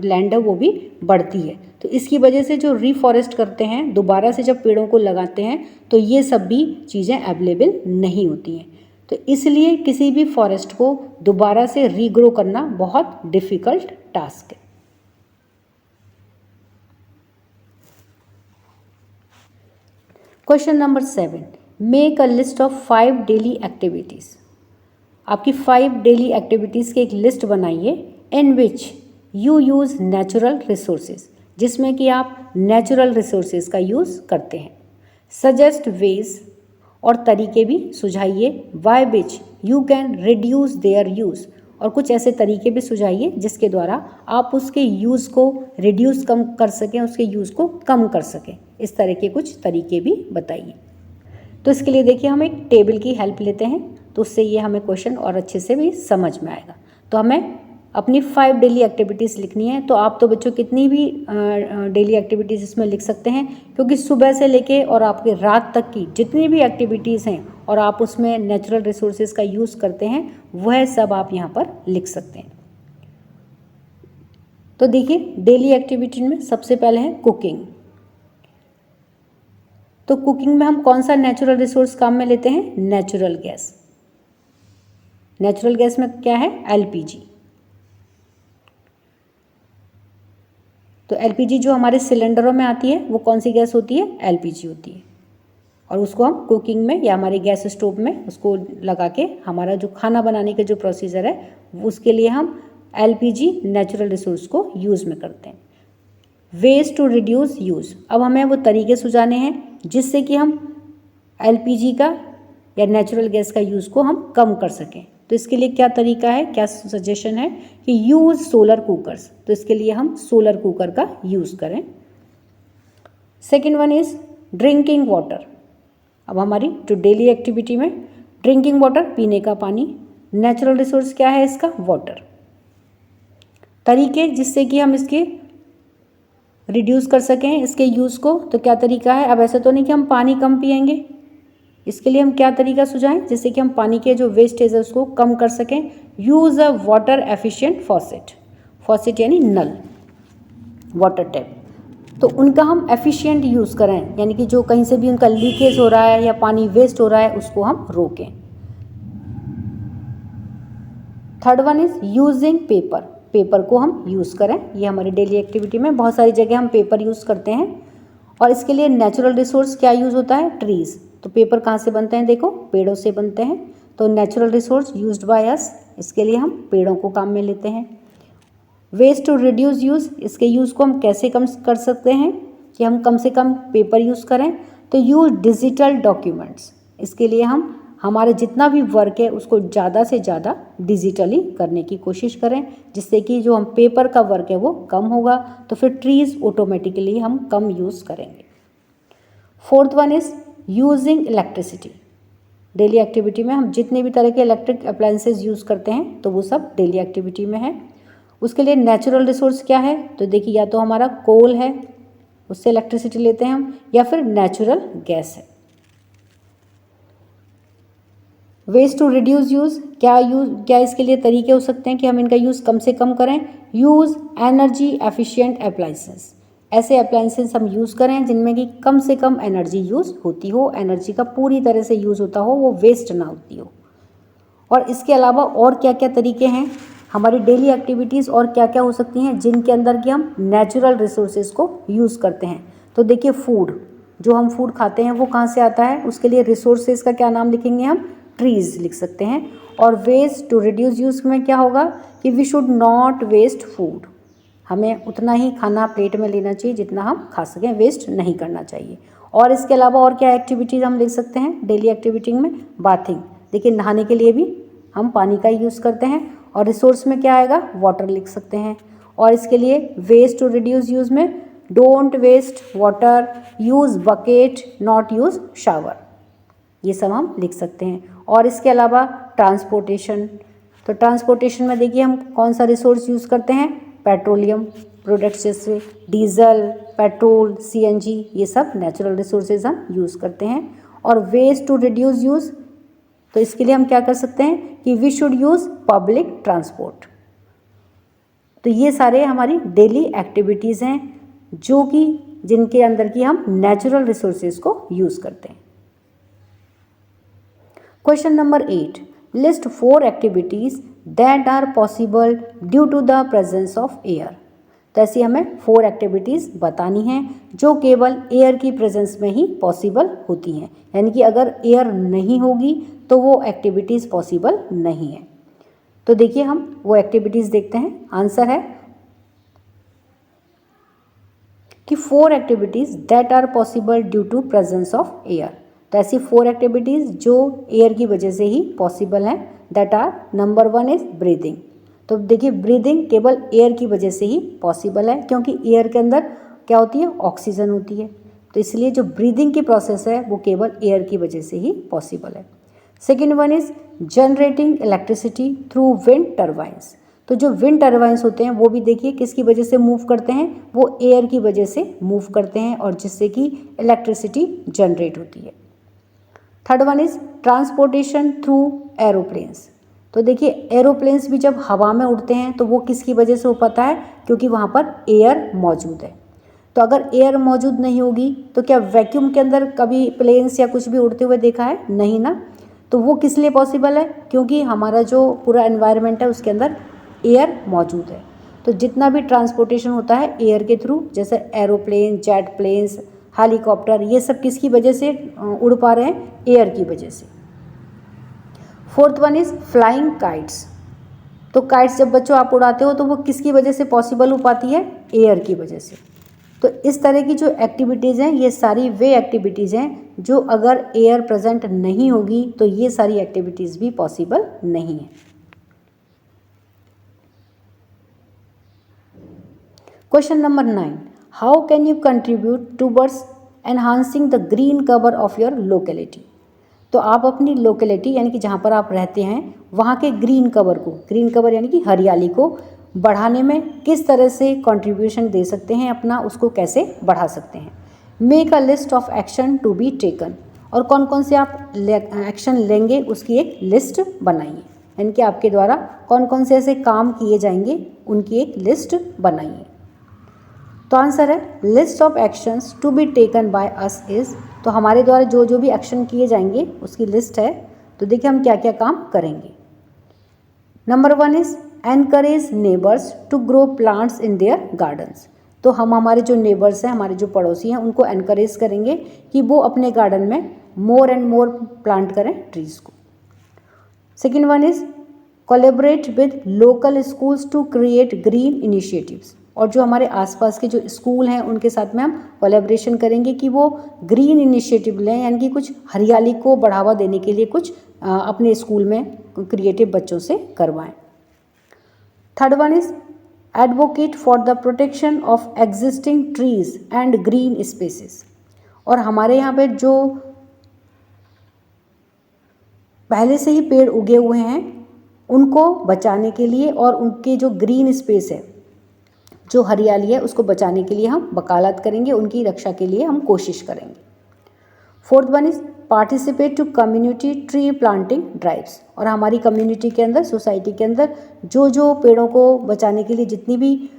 लैंड है वो भी बढ़ती है। तो इसकी वजह से जो रिफॉरेस्ट करते हैं, दोबारा से जब पेड़ों को लगाते हैं तो ये सब भी चीज़ें अवेलेबल नहीं होती हैं, तो इसलिए किसी भी फॉरेस्ट को दोबारा से रीग्रो करना बहुत डिफ़िकल्ट टास्क है। Question number 7, make a list of 5 daily activities. आपकी 5 डेली एक्टिविटीज़ की एक लिस्ट बनाइए in which you use natural resources, जिसमें कि आप नेचुरल रिसोर्सेज का यूज़ करते हैं। सजेस्ट वेज, और तरीके भी सुझाइए by which you can reduce their use, और कुछ ऐसे तरीके भी सुझाइए जिसके द्वारा आप उसके यूज़ को रिड्यूस कम कर सकें, उसके यूज़ को कम कर सकें। इस तरह के कुछ तरीके भी बताइए। तो इसके लिए देखिए हम एक टेबल की हेल्प लेते हैं, तो उससे ये हमें क्वेश्चन और अच्छे से भी समझ में आएगा। तो हमें अपनी 5 डेली एक्टिविटीज़ लिखनी है। तो आप तो बच्चों कितनी भी डेली एक्टिविटीज़ इसमें लिख सकते हैं, क्योंकि सुबह से लेके और आपके रात तक की जितनी भी एक्टिविटीज़ हैं और आप उसमें नेचुरल रिसोर्सेज का यूज़ करते हैं वह सब आप यहाँ पर लिख सकते हैं। तो देखिए डेली एक्टिविटी में सबसे पहले है कुकिंग। तो कुकिंग में हम कौन सा नेचुरल रिसोर्स काम में लेते हैं? Natural gas. नेचुरल गैस में क्या है? एलपीजी। तो एलपीजी जो हमारे सिलेंडरों में आती है वो कौन सी गैस होती है? एलपीजी होती है। और उसको हम कुकिंग में या हमारे गैस स्टोव में उसको लगा के हमारा जो खाना बनाने का जो प्रोसीजर है उसके लिए हम एलपीजी नेचुरल रिसोर्स को यूज़ में करते हैं। वेज टू रिड्यूस यूज़, अब हमें वो तरीके सुझाने हैं जिससे कि हम एलपीजी का या नेचुरल गैस का यूज़ को हम कम कर सकें। तो इसके लिए क्या तरीका है, क्या सजेशन है कि यूज़ सोलर कुकर्स। तो इसके लिए हम सोलर कुकर का यूज़ करें। Second one is drinking water. अब हमारी जो डेली एक्टिविटी में ड्रिंकिंग वाटर, पीने का पानी, नेचुरल रिसोर्स क्या है इसका? वाटर। तरीके जिससे कि हम इसके रिड्यूस कर सकें इसके यूज़ को, तो क्या तरीका है? अब ऐसा तो नहीं कि हम पानी कम पिएंगे, इसके लिए हम क्या तरीका सुझाएं जिससे कि हम पानी के जो वेस्टेज है उसको कम कर सकें? Use a water efficient faucet. Faucet यानी नल, वाटर टैप, तो उनका हम एफिशिएंट यूज़ करें, यानी कि जो कहीं से भी उनका लीकेज हो रहा है या पानी वेस्ट हो रहा है उसको हम रोकें। Third one is using paper. Paper को हम यूज़ करें, ये हमारी डेली एक्टिविटी में बहुत सारी जगह हम पेपर यूज़ करते हैं। और इसके लिए नेचुरल रिसोर्स क्या यूज़ होता है? ट्रीज़। तो पेपर कहाँ से बनते हैं? देखो, पेड़ों से बनते हैं। तो natural resource used by us, इसके लिए हम पेड़ों को काम में लेते हैं। वेस्ट टू रिड्यूस यूज़, इसके यूज़ को हम कैसे कम कर सकते हैं कि हम कम से कम पेपर यूज़ करें? तो यूज़ डिजिटल डॉक्यूमेंट्स, इसके लिए हम हमारे जितना भी वर्क है उसको ज़्यादा से ज़्यादा डिजिटली करने की कोशिश करें, जिससे कि जो हम पेपर का वर्क है वो कम होगा, तो फिर ट्रीज़ ऑटोमेटिकली हम कम यूज़ करेंगे। Fourth one is using electricity. Daily activity में हम जितने भी तरह के इलेक्ट्रिक अप्लायंसेज यूज़ करते हैं तो वो सब डेली एक्टिविटी में है। उसके लिए नेचुरल रिसोर्स क्या है? तो देखिए, या तो हमारा कोल है, उससे इलेक्ट्रिसिटी लेते हैं हम, या फिर नेचुरल गैस है। वेस्ट टू रिड्यूस यूज़, क्या इसके लिए तरीके हो सकते हैं कि हम इनका यूज़ कम से कम करें? Use energy efficient appliances. ऐसे अप्लायंसेस हम यूज़ करें जिनमें कि कम से कम एनर्जी यूज़ होती हो, एनर्जी का पूरी तरह से यूज़ होता हो, वो वेस्ट ना होती हो। और इसके अलावा और क्या क्या तरीके हैं हमारी डेली एक्टिविटीज़, और क्या क्या हो सकती हैं जिनके अंदर कि हम नेचुरल रिसोर्सेज को यूज़ करते हैं? तो देखिए, फूड, जो हम फूड खाते हैं वो कहाँ से आता है? उसके लिए रिसोर्सेज का क्या नाम लिखेंगे हम? ट्रीज़ लिख सकते हैं। और वेस्ट टू रिड्यूस यूज़ में क्या होगा कि we should not waste food, हमें उतना ही खाना प्लेट में लेना चाहिए जितना हम खा सकें, वेस्ट नहीं करना चाहिए। और इसके अलावा और क्या एक्टिविटीज़ हम लिख सकते हैं डेली एक्टिविटी में? बाथिंग, देखिए नहाने के लिए भी हम पानी का यूज़ करते हैं। और रिसोर्स में क्या आएगा? वाटर लिख सकते हैं। और इसके लिए वेस्ट टू रिड्यूस यूज़ में don't waste water, use bucket, not use shower, ये सब हम लिख सकते हैं। और इसके अलावा ट्रांसपोर्टेशन, तो ट्रांसपोर्टेशन में देखिए हम कौन सा रिसोर्स यूज़ करते हैं? पेट्रोलियम प्रोडक्ट्स जैसे डीजल, पेट्रोल, सीएनजी, ये सब नेचुरल रिसोर्सेज हम यूज़ करते हैं। और वेस्ट टू रिड्यूस यूज़, तो इसके लिए हम क्या कर सकते हैं कि we should use public transport. तो ये सारे हमारी डेली एक्टिविटीज़ हैं जो कि जिनके अंदर की हम नेचुरल रिसोर्सेज को यूज़ करते हैं। Question number 8, list 4 activities that are possible due to the presence of air. तो ऐसी हमें 4 एक्टिविटीज़ बतानी हैं जो केवल एयर की प्रेजेंस में ही पॉसिबल होती हैं, यानी कि अगर एयर नहीं होगी तो वो एक्टिविटीज़ पॉसिबल नहीं है। तो देखिए हम वो एक्टिविटीज़ देखते हैं। आंसर है कि 4 activities that are possible due to presence of air. तो ऐसी 4 एक्टिविटीज़ जो एयर की वजह से ही पॉसिबल हैं, that are, number 1 is breathing. तो देखिए ब्रीदिंग केवल एयर की वजह से ही पॉसिबल है, क्योंकि एयर के अंदर क्या होती है? ऑक्सीजन होती है। तो इसलिए जो ब्रीदिंग की प्रोसेस है वो केवल एयर की वजह से ही पॉसिबल है। Second one is generating electricity through wind turbines. तो जो विंड टर्बाइंस होते हैं वो भी देखिए किसकी वजह से मूव करते हैं? वो एयर की वजह से मूव करते हैं, और जिससे कि इलेक्ट्रिसिटी जनरेट होती है। Third one is transportation through aeroplanes. तो देखिए एरोप्लेन्स भी जब हवा में उड़ते हैं तो वो किसकी वजह से हो पाता है? क्योंकि वहाँ पर एयर मौजूद है। तो अगर एयर मौजूद नहीं होगी तो क्या वैक्यूम के अंदर कभी प्लेन्स या कुछ भी उड़ते हुए देखा है? नहीं ना। तो वो किस लिए पॉसिबल है? क्योंकि हमारा जो पूरा एनवायरनमेंट है उसके अंदर एयर मौजूद है। तो जितना भी ट्रांसपोर्टेशन होता है एयर के थ्रू, जैसे एरोप्लेन, जेट प्लेन्स, हेलीकॉप्टर, ये सब किसकी वजह से उड़ पा रहे हैं? एयर की वजह से। Fourth one is flying kites. तो काइट्स जब बच्चों आप उड़ाते हो तो वो किसकी वजह से पॉसिबल हो पाती है? एयर की वजह से। तो इस तरह की जो एक्टिविटीज़ हैं ये सारी वे एक्टिविटीज़ हैं जो अगर एयर प्रेजेंट नहीं होगी तो ये सारी एक्टिविटीज़ भी पॉसिबल नहीं है। Question number 9, how can you contribute towards enhancing the green cover of your locality. तो आप अपनी लोकेलिटी यानी कि जहाँ पर आप रहते हैं वहाँ के ग्रीन कवर यानी कि हरियाली को बढ़ाने में किस तरह से कंट्रीब्यूशन दे सकते हैं अपना, उसको कैसे बढ़ा सकते हैं। Make a list of action to be taken, और कौन कौन से आप एक्शन लेंगे उसकी एक लिस्ट बनाइए, यानी कि आपके द्वारा कौन कौन से ऐसे काम किए जाएंगे उनकी एक लिस्ट बनाइए। तो आंसर है list of actions to be taken by us is, तो हमारे द्वारा जो जो भी एक्शन किए जाएंगे उसकी लिस्ट है। तो देखिए हम क्या क्या काम करेंगे। Number 1 is encourage neighbours to grow plants in their gardens. तो हम हमारे जो नेबर्स हैं, हमारे जो पड़ोसी हैं, उनको एनकरेज करेंगे कि वो अपने गार्डन में मोर एंड मोर प्लांट करें ट्रीज को। Second one is collaborate with local schools to create green initiatives, और जो हमारे आसपास के जो स्कूल हैं उनके साथ में हम कोलैबोरेशन करेंगे कि वो ग्रीन इनिशिएटिव लें, यानी कि कुछ हरियाली को बढ़ावा देने के लिए कुछ अपने स्कूल में क्रिएटिव बच्चों से करवाएं। Third one is advocate for the protection of existing trees and green spaces, और हमारे यहाँ पे जो पहले से ही पेड़ उगे हुए हैं उनको बचाने के लिए और उनके जो ग्रीन स्पेस है, जो हरियाली है, उसको बचाने के लिए हम वकालत करेंगे, उनकी रक्षा के लिए हम कोशिश करेंगे। Fourth one is participate to community tree planting drives, और हमारी कम्युनिटी के अंदर, सोसाइटी के अंदर जो जो पेड़ों को बचाने के लिए जितनी भी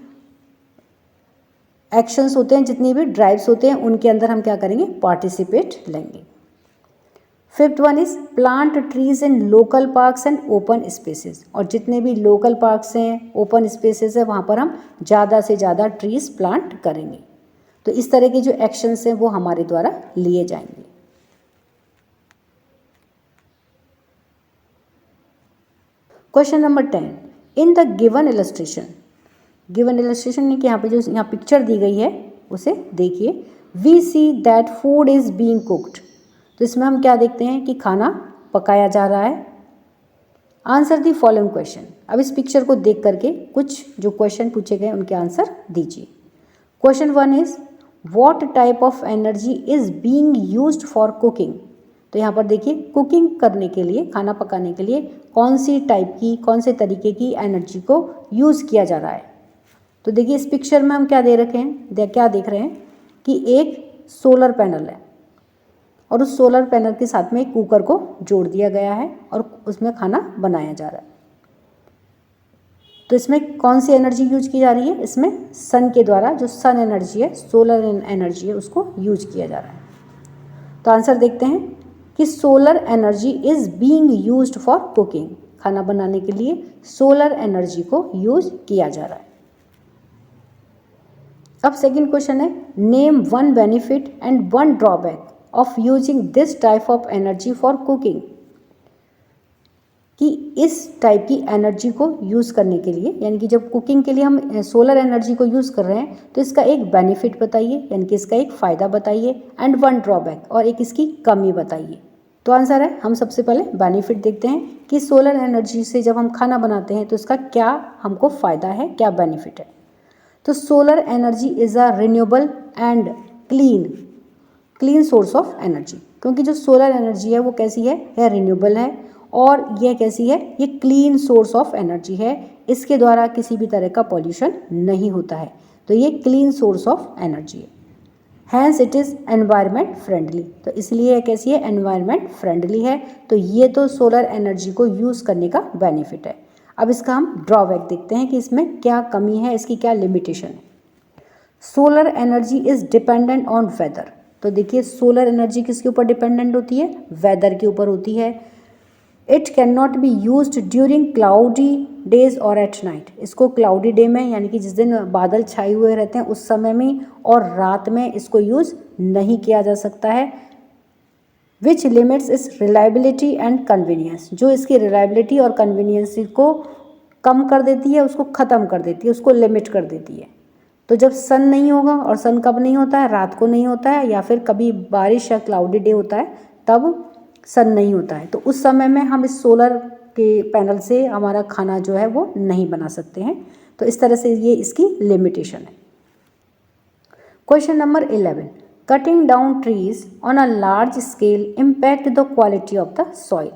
एक्शंस होते हैं, जितनी भी ड्राइव्स होते हैं, उनके अंदर हम क्या करेंगे? पार्टिसिपेट लेंगे। Fifth one is plant trees in local parks and open spaces, और जितने भी लोकल पार्क्स हैं, ओपन स्पेसेस है, वहाँ पर हम ज़्यादा से ज़्यादा ट्रीज प्लांट करेंगे। तो इस तरह के जो एक्शंस हैं वो हमारे द्वारा लिए जाएंगे। Question number 10, in the given illustration ने कि यहाँ पे जो यहाँ पिक्चर दी गई है उसे देखिए। We see that food is being cooked, तो इसमें हम क्या देखते हैं कि खाना पकाया जा रहा है। आंसर दी फॉलोइंग क्वेश्चन, अब इस पिक्चर को देख करके कुछ जो क्वेश्चन पूछे गए उनके आंसर दीजिए। Question 1 is what type of energy is being used for cooking, तो यहाँ पर देखिए कुकिंग करने के लिए, खाना पकाने के लिए कौन सी टाइप की, कौन से तरीके की एनर्जी को यूज़ किया जा रहा है। तो देखिए इस पिक्चर में हम क्या दे रखे हैं, क्या देख रहे हैं कि एक सोलर पैनल है और उस सोलर पैनल के साथ में एक कुकर को जोड़ दिया गया है और उसमें खाना बनाया जा रहा है। तो इसमें कौन सी एनर्जी यूज की जा रही है? इसमें सन के द्वारा, जो सन एनर्जी है, सोलर एनर्जी है, उसको यूज किया जा रहा है। तो आंसर देखते हैं कि solar energy is being used for cooking, खाना बनाने के लिए सोलर एनर्जी को यूज किया जा रहा है। अब सेकंड क्वेश्चन है, name one benefit and one drawback of using this type of energy for cooking, कि इस टाइप की एनर्जी को यूज़ करने के लिए, यानी कि जब कुकिंग के लिए हम सोलर एनर्जी को यूज़ कर रहे हैं तो इसका एक बेनिफिट बताइए, यानी कि इसका एक फ़ायदा बताइए, एंड वन ड्रॉबैक, और एक इसकी कमी बताइए। तो आंसर है, हम सबसे पहले बेनिफिट देखते हैं कि सोलर एनर्जी से जब हम खाना बनाते हैं तो इसका क्या हमको फ़ायदा है, क्या बेनिफिट है। तो solar energy is a renewable and clean source of energy, क्योंकि जो सोलर एनर्जी है वो कैसी है, यह रिन्यूएबल है और यह कैसी है, ये क्लीन सोर्स ऑफ एनर्जी है। इसके द्वारा किसी भी तरह का पॉल्यूशन नहीं होता है, तो ये क्लीन सोर्स ऑफ एनर्जी है। Hence it is environment friendly, तो इसलिए यह कैसी है, एनवायरनमेंट फ्रेंडली है। तो ये तो सोलर एनर्जी को यूज़ करने का बेनिफिट है। अब इसका हम ड्रॉबैक देखते हैं कि इसमें क्या कमी है, इसकी क्या लिमिटेशन है। Solar energy is dependent on whether, तो देखिए सोलर एनर्जी किसके ऊपर डिपेंडेंट होती है, वेदर के ऊपर होती है। It can not be used during cloudy days और एट नाइट। इसको क्लाउडी डे में यानी कि जिस दिन बादल छाए हुए रहते हैं उस समय में और रात में इसको यूज़ नहीं किया जा सकता है। विच लिमिट्स इस रिलायबिलिटी एंड कन्वीनियंस, जो इसकी रिलायबिलिटी और कन्वीनियंस को कम कर देती है, उसको ख़त्म कर देती है, उसको लिमिट कर देती है। तो जब सन नहीं होगा, और सन कब नहीं होता है, रात को नहीं होता है, या फिर कभी बारिश या क्लाउडी डे होता है तब सन नहीं होता है, तो उस समय में हम इस सोलर के पैनल से हमारा खाना जो है वो नहीं बना सकते हैं। तो इस तरह से ये इसकी लिमिटेशन है। Question number 11, cutting down trees on a large scale impact the quality of the soil.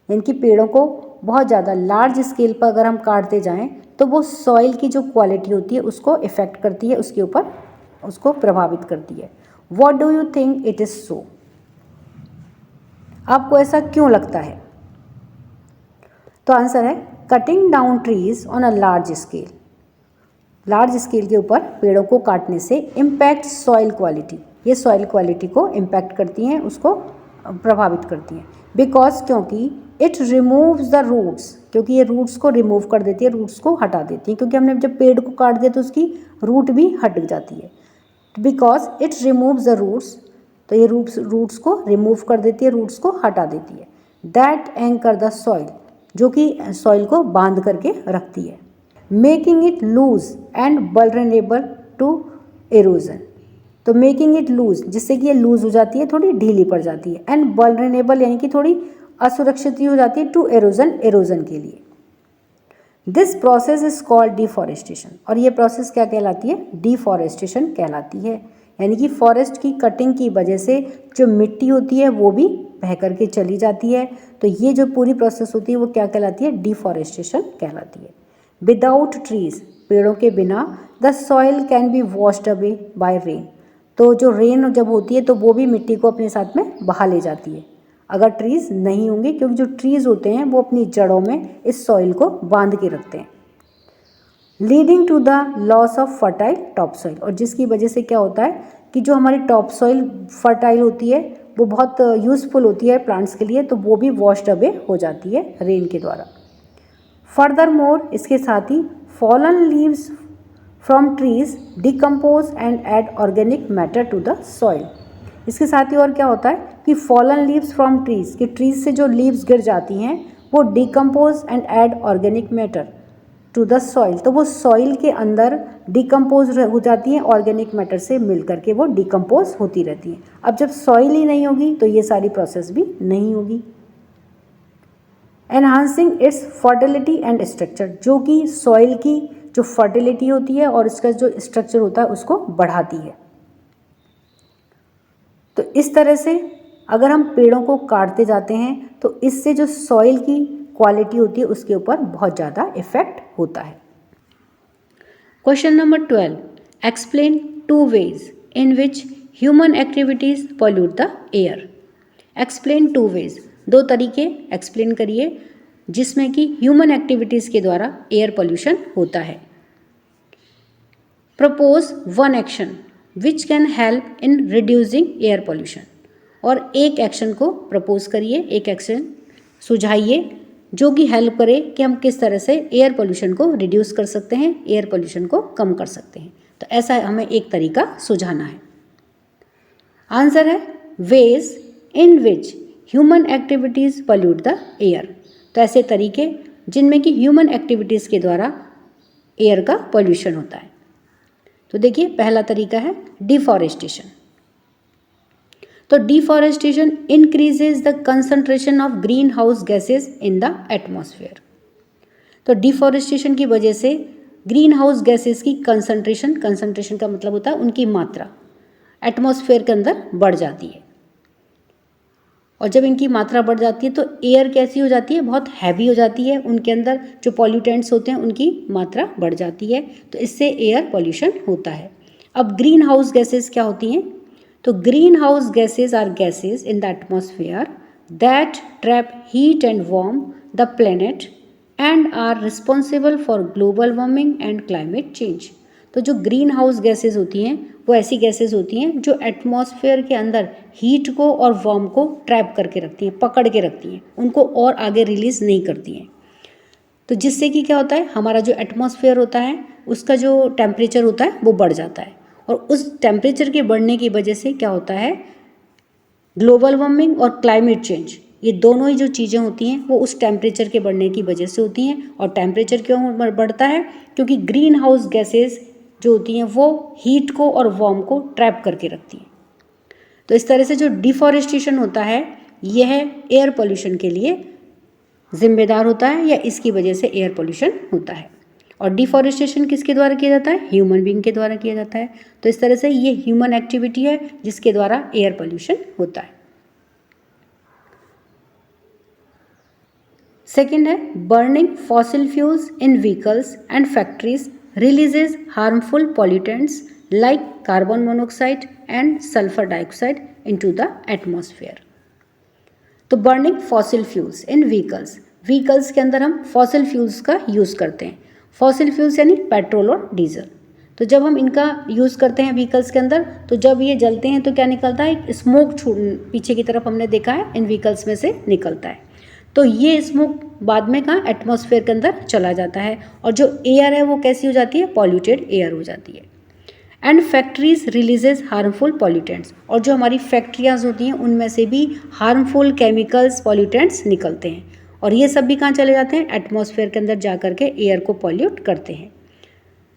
यानी कि पेड़ों को बहुत ज़्यादा लार्ज स्केल पर अगर हम काटते जाएं तो वो सॉइल की जो क्वालिटी होती है उसको इफ़ेक्ट करती है, उसके ऊपर उसको प्रभावित करती है। What do you think it is so? आपको ऐसा क्यों लगता है? तो आंसर है cutting down trees on a large scale. Large scale के ऊपर पेड़ों को काटने से इम्पैक्ट सॉइल क्वालिटी, ये सॉइल क्वालिटी को इम्पैक्ट करती हैं, उसको प्रभावित करती हैं। बिकॉज, क्योंकि इट रिमूव्स द रूट्स, क्योंकि ये रूट्स को रिमूव कर देती है, रूट्स को हटा देती है, क्योंकि हमने जब पेड़ को काट दिया तो उसकी रूट भी हट जाती है। Because it removes the roots, तो ये रूट्स को रिमूव कर देती है, रूट्स को हटा देती है। दैट एंकर द सॉइल, जो कि सॉइल को बांध करके रखती है। Making it loose and vulnerable to erosion, तो मेकिंग इट लूज, जिससे कि ये लूज हो जाती है, थोड़ी ढीली पड़ जाती है। एंड वल्नरेबल यानी कि थोड़ी असुरक्षित हो जाती है टू एरोजन, एरोजन के लिए। This process is called deforestation, और ये प्रोसेस क्या कहलाती है? डिफॉरेस्टेशन कहलाती है। यानी कि फॉरेस्ट की कटिंग की वजह से जो मिट्टी होती है वो भी बह करके चली जाती है। तो ये जो पूरी प्रोसेस होती है वो क्या कहलाती है? डिफॉरेस्टेशन कहलाती है। विदाउट ट्रीज, पेड़ों के बिना, the soil can be washed away by rain, तो जो रेन जब होती है तो वो भी मिट्टी को अपने साथ में बहा ले जाती है अगर ट्रीज़ नहीं होंगे, क्योंकि जो ट्रीज़ होते हैं वो अपनी जड़ों में इस सॉइल को बांध के रखते हैं। Leading to the loss of fertile topsoil, और जिसकी वजह से क्या होता है कि जो हमारी टॉप सॉइल फर्टाइल होती है वो बहुत यूज़फुल होती है प्लांट्स के लिए, तो वो भी वॉश्ड अवे हो जाती है रेन के द्वारा। फर्दर मोर, इसके साथ ही fallen leaves from trees decompose and add organic matter to the soil. इसके साथ ही और क्या होता है कि फॉलन लीव्स फ्रॉम ट्रीज, कि ट्रीज से जो लीव्स गिर जाती हैं वो decompose and add organic matter to the soil, तो वो सॉइल के अंदर डिकम्पोज हो जाती हैं, ऑर्गेनिक मैटर से मिल करके वो डिकम्पोज होती रहती हैं। अब जब सॉइल ही नहीं होगी तो ये सारी प्रोसेस भी नहीं होगी। Enhancing it's fertility and structure, जो कि सॉइल की जो फर्टिलिटी होती है और इसका जो स्ट्रक्चर होता है उसको बढ़ाती है। तो इस तरह से अगर हम पेड़ों को काटते जाते हैं तो इससे जो सॉइल की क्वालिटी होती है उसके ऊपर बहुत ज़्यादा इफेक्ट होता है। Question number 12, explain 2 ways in which human activities pollute the air. Explain 2 ways, 2 तरीके एक्सप्लेन करिए जिसमें कि ह्यूमन एक्टिविटीज़ के द्वारा एयर पोल्यूशन होता है। Propose 1 action which can help in reducing air pollution, और एक एक्शन को प्रपोज करिए, एक एक्शन सुझाइए जो कि हेल्प करे कि हम किस तरह से एयर पोल्यूशन को रिड्यूस कर सकते हैं, एयर पोल्यूशन को कम कर सकते हैं। तो ऐसा हमें एक तरीका सुझाना है। आंसर है veg in which human activities pollute the air, तो ऐसे तरीके जिनमें कि ह्यूमन एक्टिविटीज़ के द्वारा एयर का पोल्यूशन होता है। तो देखिए पहला तरीका है डिफॉरेस्टेशन। तो deforestation increases the concentration of green house gases in the atmosphere. तो डिफॉरेस्टेशन की वजह से ग्रीन हाउस गैसेज की कंसंट्रेशन का मतलब होता है उनकी मात्रा एटमॉस्फेयर के अंदर बढ़ जाती है, और जब इनकी मात्रा बढ़ जाती है तो एयर कैसी हो जाती है? बहुत हैवी हो जाती है, उनके अंदर जो पॉल्यूटेंट्स होते हैं उनकी मात्रा बढ़ जाती है, तो इससे एयर पॉल्यूशन होता है। अब ग्रीन हाउस गैसेज क्या होती हैं? तो greenhouse gases are gases in the atmosphere that trap heat and warm the planet and are responsible for global warming and climate change. तो जो ग्रीन हाउस गैसेज होती हैं वो ऐसी गैसेस होती हैं जो एटमॉस्फेयर के अंदर हीट को और वार्म को ट्रैप करके रखती हैं, पकड़ के रखती हैं, उनको और आगे रिलीज़ नहीं करती हैं। तो जिससे कि क्या होता है, हमारा जो एटमॉस्फेयर होता है उसका जो टेम्परेचर होता है वो बढ़ जाता है, और उस टेम्परेचर के बढ़ने की वजह से क्या होता है, ग्लोबल वार्मिंग और क्लाइमेट चेंज, ये दोनों ही जो चीज़ें होती हैं वो उस टेम्परेचर के बढ़ने की वजह से होती हैं। और टेम्परेचर क्यों बढ़ता है, क्योंकि ग्रीन हाउस गैसेज जो होती हैं वो हीट को और वार्म को ट्रैप करके रखती हैं। तो इस तरह से जो डिफॉरेस्टेशन होता है यह एयर पोल्यूशन के लिए जिम्मेदार होता है, या इसकी वजह से एयर पोल्यूशन होता है। और डिफॉरेस्टेशन किसके द्वारा किया जाता है, ह्यूमन बीइंग के द्वारा किया जाता है। तो इस तरह से ये ह्यूमन एक्टिविटी है जिसके द्वारा एयर पोल्यूशन होता है। सेकेंड है, burning fossil fuels in vehicles and factories releases harmful pollutants like carbon monoxide and sulphur dioxide into the atmosphere. तो बर्निंग फॉसिल फ्यूल्स इन व्हीकल्स के अंदर हम फॉसिल फ्यूल्स का यूज़ करते हैं। फॉसिल फ्यूल्स यानी पेट्रोल और डीजल। तो जब हम इनका यूज़ करते हैं व्हीकल्स के अंदर, तो जब ये जलते हैं तो क्या निकलता है, एक स्मोक पीछे की तरफ हमने देखा है इन व्हीकल्स में से निकलता है। तो ये स्मोक बाद में कहाँ, एटमॉस्फेयर के अंदर चला जाता है, और जो एयर है वो कैसी हो जाती है, पॉल्यूटेड एयर हो जाती है। And factories releases harmful pollutants, और जो हमारी फैक्ट्रियाज होती हैं उनमें से भी हार्मफुल केमिकल्स पॉल्यूटेंट्स निकलते हैं, और ये सब भी कहाँ चले जाते हैं, एटमॉस्फेयर के अंदर जा करके एयर को पॉल्यूट करते हैं।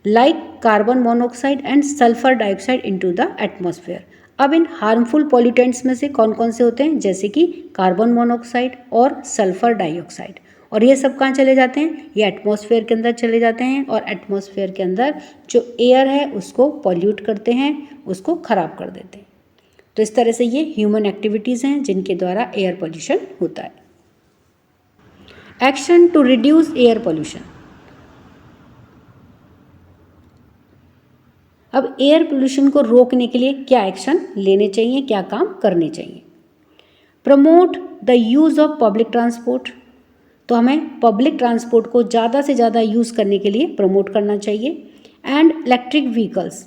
Like carbon monoxide and sulphur dioxide into the atmosphere. अब इन हार्मफुल पॉल्यूटेंट्स में से कौन कौन से होते हैं, जैसे कि कार्बन मोनोऑक्साइड और सल्फर डाइऑक्साइड, और ये सब कहाँ चले जाते हैं, ये एटमॉस्फेयर के अंदर चले जाते हैं, और एटमॉस्फेयर के अंदर जो एयर है उसको पॉल्यूट करते हैं, उसको ख़राब कर देते हैं। तो इस तरह से ये ह्यूमन एक्टिविटीज़ हैं जिनके द्वारा एयर पोल्यूशन होता है। Action to reduce air pollution. अब एयर पोल्यूशन को रोकने के लिए क्या एक्शन लेने चाहिए, क्या काम करने चाहिए। Promote the use of public transport. तो हमें पब्लिक ट्रांसपोर्ट को ज़्यादा से ज़्यादा यूज़ करने के लिए प्रमोट करना चाहिए। And electric vehicles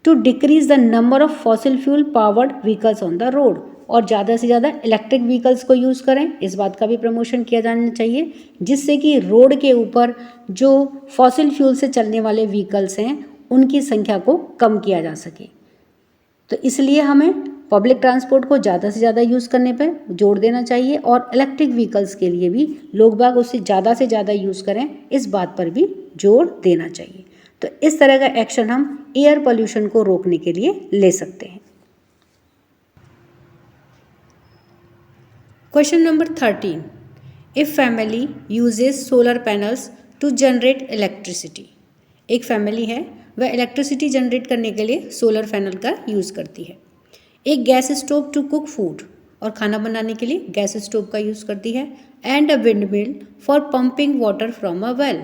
to decrease the number of fossil fuel powered vehicles on the road, और ज़्यादा से ज़्यादा इलेक्ट्रिक व्हीकल्स को यूज़ करें, इस बात का भी प्रमोशन किया जाना चाहिए, जिससे कि रोड के ऊपर जो फॉसिल फ्यूल से चलने वाले व्हीकल्स हैं उनकी संख्या को कम किया जा सके। तो इसलिए हमें पब्लिक ट्रांसपोर्ट को ज़्यादा से ज़्यादा यूज़ करने पर जोर देना चाहिए, और इलेक्ट्रिक व्हीकल्स के लिए भी लोग बाग उससे ज़्यादा यूज़ करें, इस बात पर भी जोर देना चाहिए। तो इस तरह का एक्शन हम एयर पोल्यूशन को रोकने के लिए ले सकते हैं। Question number 13, if family uses solar panels to generate electricity. एक फैमिली है, वह इलेक्ट्रिसिटी जनरेट करने के लिए सोलर पैनल का यूज़ करती है। एक gas stove to cook food, और खाना बनाने के लिए गैस स्टोव का यूज़ करती है। And a wind mill for pumping water from a well,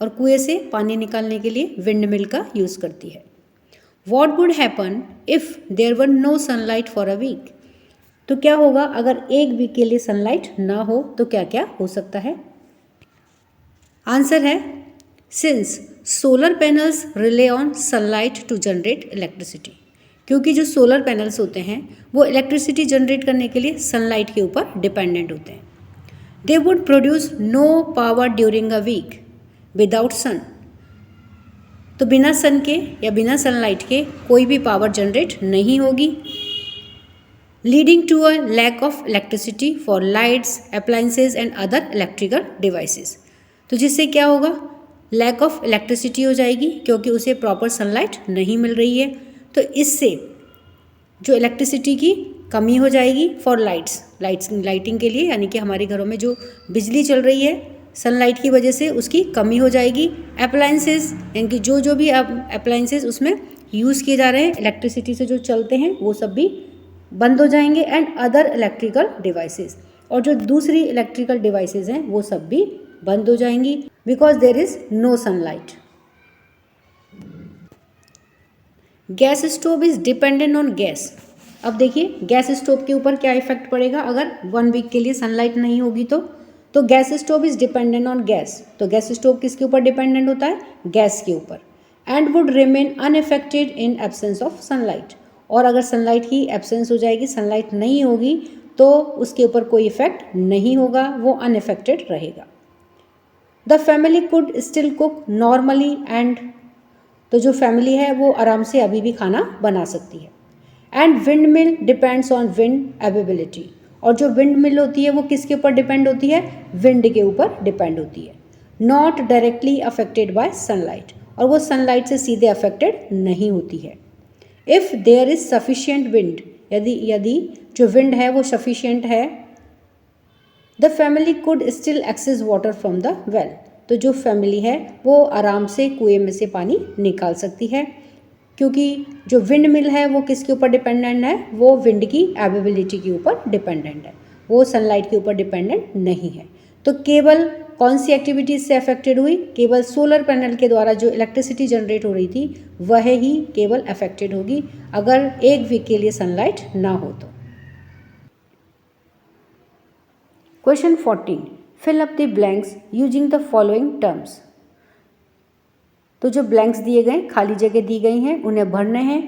और कुएं से पानी निकालने के लिए विंड मिल का यूज़ करती है। What would happen if there were no sunlight for a week. तो क्या होगा अगर एक वीक के लिए सनलाइट ना हो, तो क्या क्या हो सकता है। आंसर है, since solar panels rely on sunlight to generate electricity. क्योंकि जो सोलर पैनल्स होते हैं वो इलेक्ट्रिसिटी जनरेट करने के लिए सनलाइट के ऊपर डिपेंडेंट होते हैं। They would produce no power during a week without sun. तो बिना सन के या बिना सनलाइट के कोई भी पावर जनरेट नहीं होगी, leading to a lack of electricity for lights, appliances and other electrical devices. तो जिससे क्या होगा, लैक ऑफ इलेक्ट्रिसिटी हो जाएगी क्योंकि उसे प्रॉपर सनलाइट नहीं मिल रही है। तो इससे जो इलेक्ट्रिसिटी की कमी हो जाएगी फॉर लाइटिंग के लिए, यानी कि हमारे घरों में जो बिजली चल रही है सनलाइट की वजह से उसकी कमी हो जाएगी। अप्लायंसेज, यानी कि जो भी अप्लायंसेज उसमें यूज़ किए जा रहे हैं इलेक्ट्रिसिटी से जो चलते हैं वो सब भी बंद हो जाएंगे। एंड अदर इलेक्ट्रिकल डिवाइसेस, और जो दूसरी इलेक्ट्रिकल डिवाइसेस हैं वो सब भी बंद हो जाएंगी because there is no sunlight. Gas stove is dependent on gas. अब देखिए गैस स्टोव के ऊपर क्या इफेक्ट पड़ेगा अगर 1 वीक के लिए सनलाइट नहीं होगी तो gas stove is dependent on gas. तो गैस स्टोव किसके ऊपर डिपेंडेंट होता है, गैस के ऊपर। And would remain unaffected in absence of sunlight. और अगर सनलाइट की एब्सेंस हो जाएगी, सनलाइट नहीं होगी, तो उसके ऊपर कोई इफेक्ट नहीं होगा, वो अनएफेक्टेड रहेगा। The family could still cook normally and, तो जो फैमिली है वो आराम से अभी भी खाना बना सकती है। And wind mill depends on wind availability, और जो विंड मिल होती है वो किसके ऊपर डिपेंड होती है? विंड के ऊपर डिपेंड होती है। Not directly affected by sunlight, और वो सनलाइट से सीधे अफेक्टेड नहीं होती है। If there is sufficient wind, यदि जो विंड है वो सफिशियंट है, the family could still access water from the well, तो जो फैमिली है वो आराम से कुएं में से पानी निकाल सकती है, क्योंकि जो विंड मिल है वो किसके ऊपर डिपेंडेंट है? वो विंड की अवेबिलिटी के ऊपर डिपेंडेंट है, वो सनलाइट के ऊपर डिपेंडेंट नहीं है। तो केवल कौन सी एक्टिविटीज से अफेक्टेड हुई? केवल सोलर पैनल के द्वारा जो इलेक्ट्रिसिटी जनरेट हो रही थी वह ही केवल अफेक्टेड होगी, अगर एक वीक के लिए सनलाइट ना हो तो। Question 14, fill up the blanks using the following terms. तो जो ब्लैंक्स दिए गए, खाली जगह दी गई हैं, उन्हें भरने हैं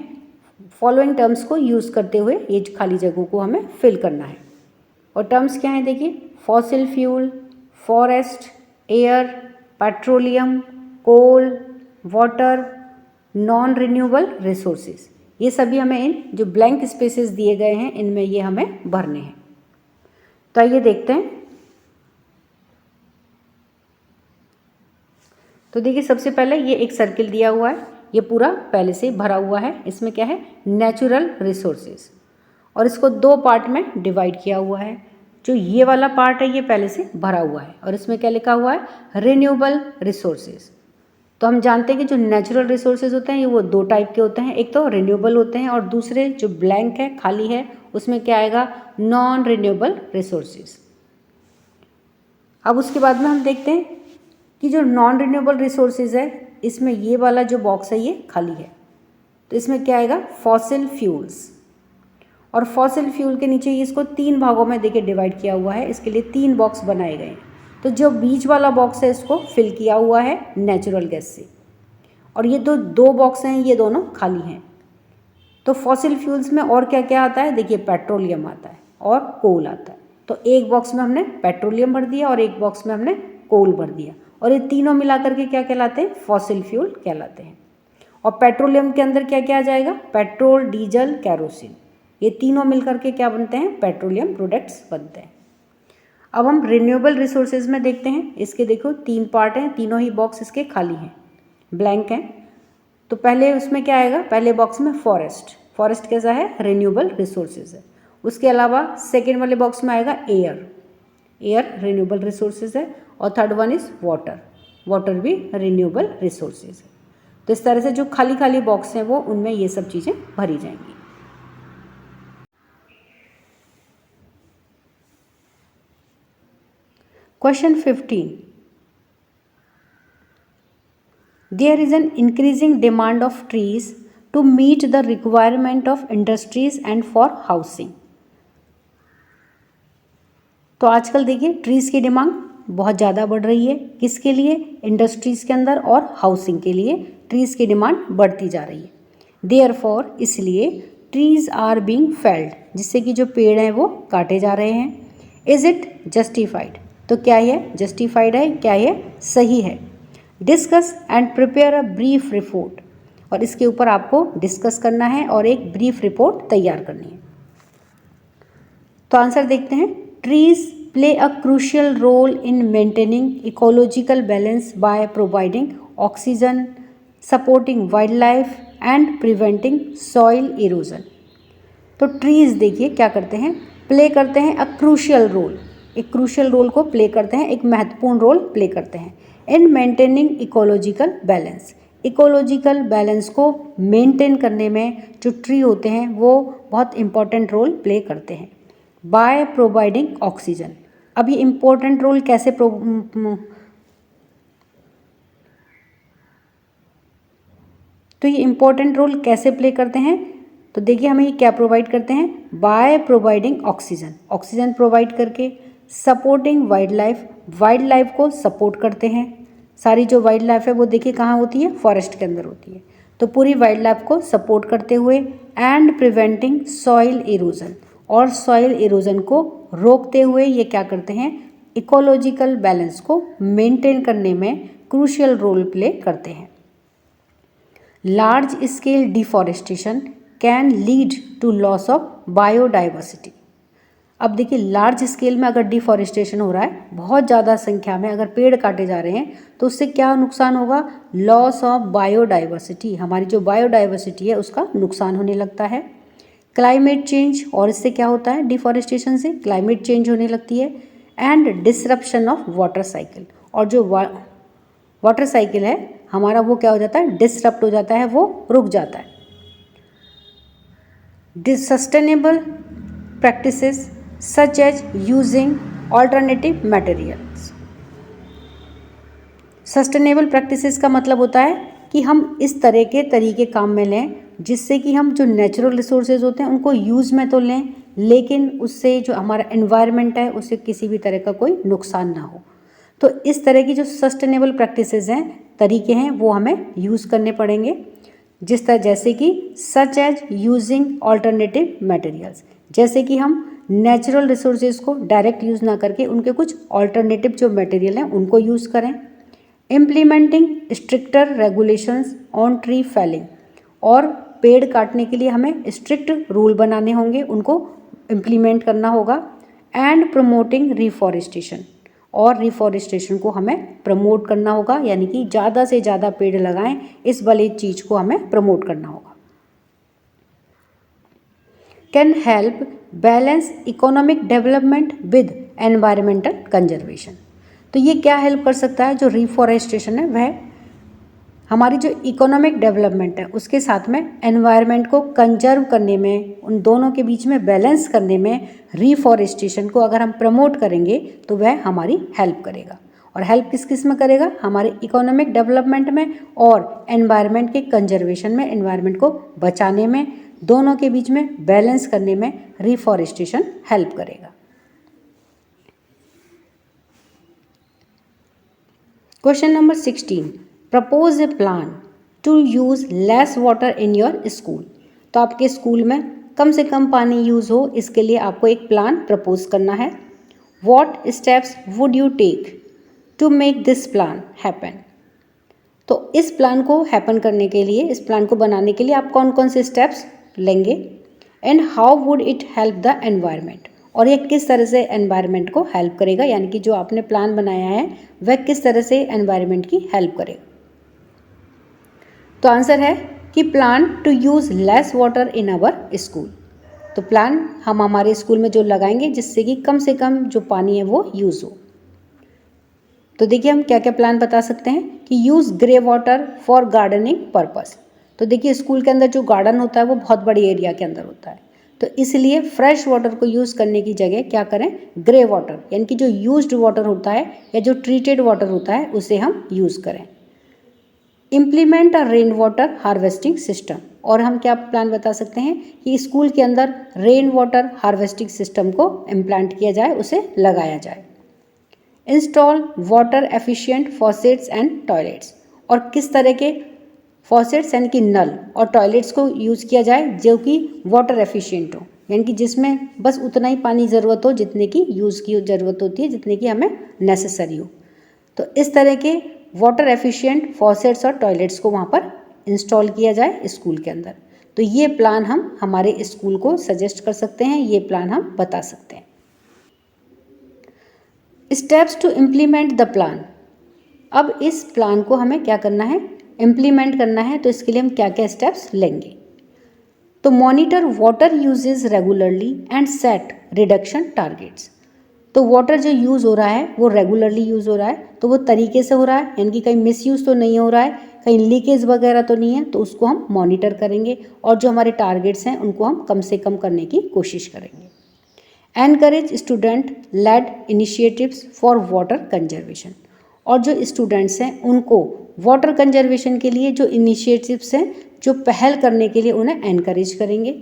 फॉलोइंग टर्म्स को यूज़ करते हुए। ये खाली जगहों को हमें फिल करना है। और टर्म्स क्या हैं देखिए, fossil fuel, forest, air, petroleum, coal, water, non renewable resources. ये सभी हमें इन जो ब्लैंक स्पेसेस दिए गए हैं इनमें ये हमें भरने हैं। तो आइए देखते हैं। तो देखिए सबसे पहले ये एक सर्किल दिया हुआ है, ये पूरा पहले से भरा हुआ है। इसमें क्या है? नेचुरल रिसोर्सेज, और इसको दो पार्ट में डिवाइड किया हुआ है। जो ये वाला पार्ट है ये पहले से भरा हुआ है, और इसमें क्या लिखा हुआ है? Renewable resources. तो हम जानते हैं कि जो नेचुरल रिसोर्सेज होते हैं ये वो दो टाइप के होते हैं, एक तो रिन्यूएबल होते हैं, और दूसरे जो ब्लैंक है, खाली है, उसमें क्या आएगा? Non renewable resources. अब उसके बाद में हम देखते हैं कि जो नॉन रिन्यूएबल रिसोर्सेज है, इसमें ये वाला जो बॉक्स है ये खाली है, तो इसमें क्या आएगा? Fossil fuels. और फॉसिल फ्यूल के नीचे इसको तीन भागों में देखिए डिवाइड किया हुआ है, इसके लिए तीन बॉक्स बनाए गए हैं। तो जो बीच वाला बॉक्स है इसको फिल किया हुआ है नेचुरल गैस से, और ये दो बॉक्स हैं ये दोनों खाली हैं। तो फॉसिल फ्यूल्स में और क्या क्या आता है? देखिए पेट्रोलियम आता है और कोल आता है। तो एक बॉक्स में हमने पेट्रोलियम भर दिया और एक बॉक्स में हमने कोल भर दिया, और ये तीनों मिला करके क्या कहलाते हैं? फॉसिल फ्यूल कहलाते हैं। और पेट्रोलियम के अंदर क्या क्या आ जाएगा? पेट्रोल, डीजल, कैरोसिन, ये तीनों मिलकर के क्या बनते हैं? पेट्रोलियम प्रोडक्ट्स बनते हैं। अब हम रिन्यूएबल रिसोर्सेज में देखते हैं। इसके देखो तीन पार्ट हैं, तीनों ही बॉक्स इसके खाली हैं, ब्लैंक हैं। तो पहले उसमें क्या आएगा? पहले बॉक्स में फॉरेस्ट। फॉरेस्ट कैसा है? रिन्यूएबल रिसोर्सेज है। उसके अलावा सेकेंड वाले बॉक्स में आएगा एयर। एयर रिन्यूएबल रिसोर्सेज है। और third one is water. Water भी रिन्यूएबल रिसोर्सेज है। तो इस तरह से जो खाली खाली बॉक्स हैं वो उनमें ये सब चीज़ें भरी जाएंगी। Question 15. There is an increasing demand of trees to meet the requirement of industries and for housing. तो आजकल देखिए ट्रीज़ की डिमांड बहुत ज़्यादा बढ़ रही है। किसके लिए? इंडस्ट्रीज़ के अंदर और हाउसिंग के लिए ट्रीज़ की डिमांड बढ़ती जा रही है। देयरफॉर, इसलिए ट्रीज़ आर बीइंग फेल्ड, जिससे कि जो पेड़ हैं वो काटे जा रहे हैं। Is it justified? तो क्या यह जस्टिफाइड है? क्या यह सही है? Discuss and prepare a brief report, और इसके ऊपर आपको डिस्कस करना है और एक ब्रीफ रिपोर्ट तैयार करनी है। तो आंसर देखते हैं। Trees play a crucial role in maintaining ecological balance by providing oxygen, supporting wildlife and preventing soil erosion. तो ट्रीज देखिए क्या करते हैं? प्ले करते हैं अ क्रूशियल रोल, एक क्रूशियल रोल को प्ले करते हैं, एक महत्वपूर्ण रोल प्ले करते हैं in maintaining ecological balance. Ecological balance को मेंटेन करने में जो ट्री होते हैं वो बहुत इंपॉर्टेंट रोल प्ले करते हैं। बाय प्रोवाइडिंग ऑक्सीजन, अब ये इंपॉर्टेंट रोल कैसे तो ये इंपॉर्टेंट रोल कैसे प्ले करते हैं? तो देखिए हमें ये क्या प्रोवाइड करते हैं? By providing oxygen, oxygen provide करके, supporting wildlife, wildlife को सपोर्ट करते हैं, सारी जो वाइल्ड लाइफ है वो देखिए कहाँ होती है, फॉरेस्ट के अंदर होती है। तो पूरी वाइल्ड लाइफ को सपोर्ट करते हुए एंड प्रिवेंटिंग सॉइल इरोजन, और सॉइल इरोजन को रोकते हुए ये क्या करते हैं, इकोलॉजिकल बैलेंस को मेंटेन करने में क्रूशियल रोल प्ले करते हैं। Large scale deforestation can lead to loss of biodiversity. अब देखिए लार्ज स्केल में अगर डिफॉरेस्टेशन हो रहा है, बहुत ज़्यादा संख्या में अगर पेड़ काटे जा रहे हैं, तो उससे क्या नुकसान होगा, लॉस ऑफ बायोडाइवर्सिटी, हमारी जो बायोडाइवर्सिटी है उसका नुकसान होने लगता है। क्लाइमेट चेंज, और इससे क्या होता है, डिफॉरेस्टेशन से क्लाइमेट चेंज होने लगती है। And disruption of water cycle, और जो वाटर साइकिल है हमारा वो क्या हो जाता है, डिसरप्ट हो जाता है, वो रुक जाता है। Sustainable practices such as using alternative materials. Sustainable practices का मतलब होता है कि हम इस तरह के तरीके काम में लें जिससे कि हम जो नेचुरल रिसोर्सेज होते हैं उनको यूज़ में तो लें, लेकिन उससे जो हमारा एनवायरनमेंट है उससे किसी भी तरह का कोई नुकसान ना हो। तो इस तरह की जो सस्टेनेबल प्रैक्टिसेस हैं, तरीके हैं, वो हमें यूज़ करने पड़ेंगे। जिस तरह जैसे कि such as using alternative materials, जैसे कि हम नेचुरल रिसोर्सेज को डायरेक्ट यूज़ ना करके उनके कुछ ऑल्टरनेटिव जो मटेरियल हैं उनको यूज़ करें। Implementing stricter regulations on tree felling, और पेड़ काटने के लिए हमें स्ट्रिक्ट रूल बनाने होंगे, उनको इम्प्लीमेंट करना होगा। एंड प्रमोटिंग रिफॉरेस्टेशन, और रिफॉरेस्टेशन को हमें प्रमोट करना होगा, यानी कि ज़्यादा से ज़्यादा पेड़ लगाएं, इस वाली चीज़ को हमें प्रमोट करना होगा। Can help balance economic development with environmental conservation. तो ये क्या हेल्प कर सकता है, जो रिफॉरेस्टेशन है वह हमारी जो इकोनॉमिक डेवलपमेंट है उसके साथ में एनवायरनमेंट को कंजर्व करने में, उन दोनों के बीच में बैलेंस करने में रिफॉरेस्टेशन को अगर हम प्रमोट करेंगे तो वह हमारी हेल्प करेगा। और हेल्प किस किस में करेगा, हमारे इकोनॉमिक डेवलपमेंट में और एनवायरनमेंट के कंजर्वेशन में, एनवायरनमेंट को बचाने में, दोनों के बीच में बैलेंस करने में रिफॉरेस्टेशन हेल्प करेगा। Question number 16, propose a plan to use less water in your school. तो आपके स्कूल में कम से कम पानी यूज़ हो, इसके लिए आपको एक प्लान प्रपोज करना है। What steps would you take to make this plan happen. तो इस प्लान को हैपन करने के लिए, इस प्लान को बनाने के लिए आप कौन कौन से स्टेप्स लेंगे। And how would it help the environment, और ये किस तरह से एनवायरनमेंट को हेल्प करेगा, यानी कि जो आपने प्लान बनाया है वह किस तरह से एनवायरनमेंट की हेल्प करेगा। तो आंसर है कि plan to use less water in our school. तो प्लान हम हमारे स्कूल में जो लगाएंगे जिससे कि कम से कम जो पानी है वो यूज़ हो। तो देखिए हम क्या क्या प्लान बता सकते हैं कि use grey water for gardening purpose. तो देखिए स्कूल के अंदर जो गार्डन होता है वो बहुत बड़ी एरिया के अंदर होता है, तो इसलिए फ्रेश वाटर को यूज़ करने की जगह क्या करें, ग्रे वाटर यानी कि जो यूज्ड वाटर होता है या जो ट्रीटेड वाटर होता है उसे हम यूज़ करें। इम्प्लीमेंट अ रेन वाटर हार्वेस्टिंग सिस्टम, और हम क्या प्लान बता सकते हैं कि स्कूल के अंदर रेन वाटर हार्वेस्टिंग सिस्टम को इम्प्लांट किया जाए, उसे लगाया जाए। Install water efficient faucets and toilets, और किस तरह के फॉसेट्स यानी कि नल और टॉयलेट्स को यूज़ किया जाए जो कि वाटर एफिशिएंट हो, यानी कि जिसमें बस उतना ही पानी ज़रूरत हो जितने की यूज़ की ज़रूरत होती है, जितने की हमें नेसेसरी हो। तो इस तरह के वाटर एफिशिएंट फॉसेट्स और टॉयलेट्स को वहाँ पर इंस्टॉल किया जाए स्कूल के अंदर। तो ये प्लान हम हमारे स्कूल को सजेस्ट कर सकते हैं, ये प्लान हम बता सकते हैं। Steps to implement the plan. अब इस प्लान को हमें क्या करना है, इम्प्लीमेंट करना है, तो इसके लिए हम क्या क्या स्टेप्स लेंगे। तो monitor water usage regularly and set reduction targets. तो वाटर जो यूज़ हो रहा है वो रेगुलरली यूज़ हो रहा है, तो वो तरीके से हो रहा है, यानी कि कहीं मिसयूज़ तो नहीं हो रहा है, कहीं लीकेज वगैरह तो नहीं है, तो उसको हम मॉनिटर करेंगे और जो हमारे टारगेट्स हैं उनको हम कम से कम करने की कोशिश करेंगे। Encourage student led initiatives for water conservation, और जो स्टूडेंट्स हैं उनको वाटर कंजर्वेशन के लिए जो इनिशिएटिव्स हैं, जो पहल करने के लिए उन्हें एनकरेज करेंगे।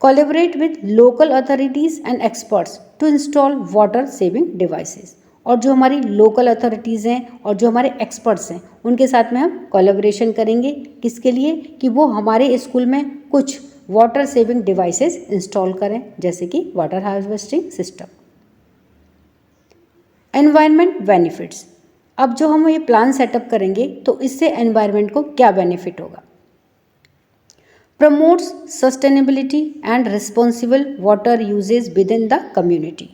Collaborate with local authorities and experts to install water saving devices, और जो हमारी लोकल अथॉरिटीज़ हैं और जो हमारे एक्सपर्ट्स हैं उनके साथ में हम कोलैबोरेशन करेंगे। किसके लिए? कि वो हमारे स्कूल में कुछ वाटर सेविंग डिवाइसेस इंस्टॉल करें, जैसे कि water harvesting system. Environment benefits. अब जो हम ये प्लान सेटअप करेंगे तो इससे एनवायरनमेंट को क्या बेनिफिट होगा? Promotes sustainability and responsible water usage within the community.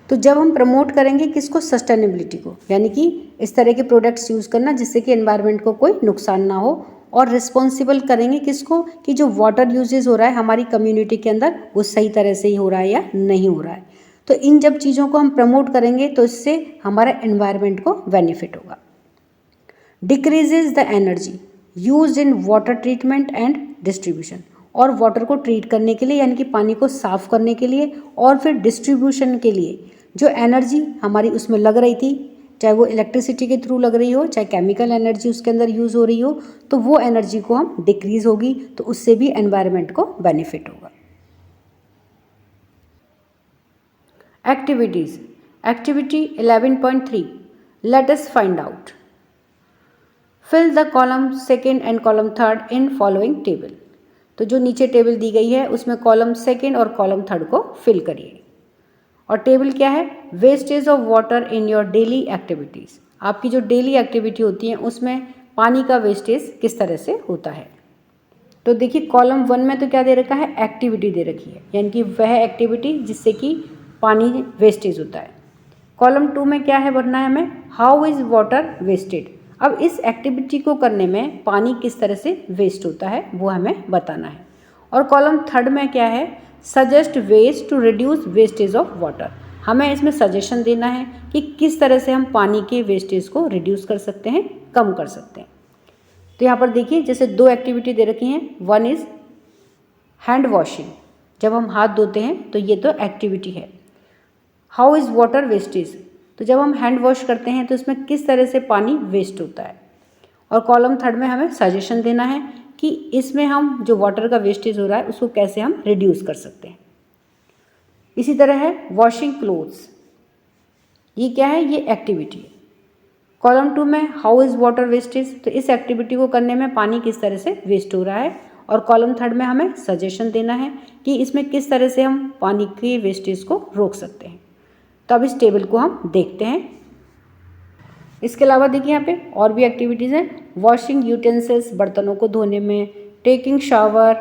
तो जब हम प्रमोट करेंगे किसको? सस्टेनेबिलिटी को, यानी कि इस तरह के प्रोडक्ट्स यूज़ करना जिससे कि एनवायरनमेंट को कोई नुकसान ना हो। और रिस्पॉन्सिबल करेंगे किसको? कि जो वाटर यूजेस हो रहा है हमारी कम्युनिटी के अंदर वो सही तरह से ही हो रहा है या नहीं हो रहा है। तो इन जब चीज़ों को हम प्रमोट करेंगे तो इससे हमारा एनवायरनमेंट को बेनिफिट होगा। Decreases the energy used in water treatment and distribution. और वाटर को ट्रीट करने के लिए, यानी कि पानी को साफ करने के लिए और फिर डिस्ट्रीब्यूशन के लिए जो एनर्जी हमारी उसमें लग रही थी, चाहे वो इलेक्ट्रिसिटी के थ्रू लग रही हो, चाहे केमिकल एनर्जी उसके अंदर यूज़ हो रही हो, तो वो एनर्जी को हम डिक्रीज़ होगी, तो उससे भी एनवायरनमेंट को बेनिफिट होगा। Activities. Activity 11.3 let us find out. Fill the column second and column third in following table. तो जो नीचे टेबल दी गई है उसमें कॉलम सेकेंड और कॉलम थर्ड को फिल करिए। और टेबल क्या है? Wastage of water in your daily activities. आपकी जो डेली एक्टिविटी होती है उसमें पानी का वेस्टेज किस तरह से होता है। तो देखिए कॉलम 1 में तो क्या दे रखा है? एक्टिविटी दे रखी है, यानी कि वह एक्टिविटी जिससे कि पानी वेस्टेज होता है। कॉलम 2 में क्या है भरना है हमें? How is water wasted. अब इस एक्टिविटी को करने में पानी किस तरह से वेस्ट होता है वो हमें बताना है। और कॉलम 3 में क्या है? Suggest ways to reduce wastage of water. हमें इसमें सजेशन देना है कि किस तरह से हम पानी के वेस्टेज को रिड्यूस कर सकते हैं, कम कर सकते हैं। तो यहाँ पर देखिए जैसे 2 एक्टिविटी दे रखी हैं। 1 इज़ हैंड वॉशिंग, जब हम हाथ धोते हैं तो ये तो एक्टिविटी है। हाउ इज़ वाटर वेस्टेज, तो जब हम हैंड वॉश करते हैं तो इसमें किस तरह से पानी वेस्ट होता है। और कॉलम 3 में हमें सजेशन देना है कि इसमें हम जो वाटर का वेस्टेज हो रहा है उसको कैसे हम रिड्यूस कर सकते हैं। इसी तरह है वॉशिंग क्लोथ्स, ये क्या है? ये एक्टिविटी है। कॉलम 2 में हाउ इज़ वाटर वेस्टेज, तो इस एक्टिविटी को करने में पानी किस तरह से वेस्ट हो रहा है। और कॉलम 3 में हमें सजेशन देना है कि इसमें किस तरह से हम पानी के वेस्टेज को रोक सकते हैं। तो अब इस टेबल को हम देखते हैं। इसके अलावा देखिए यहाँ पे और भी एक्टिविटीज़ हैं। वॉशिंग यूटेंसिल्स, बर्तनों को धोने में, taking shower,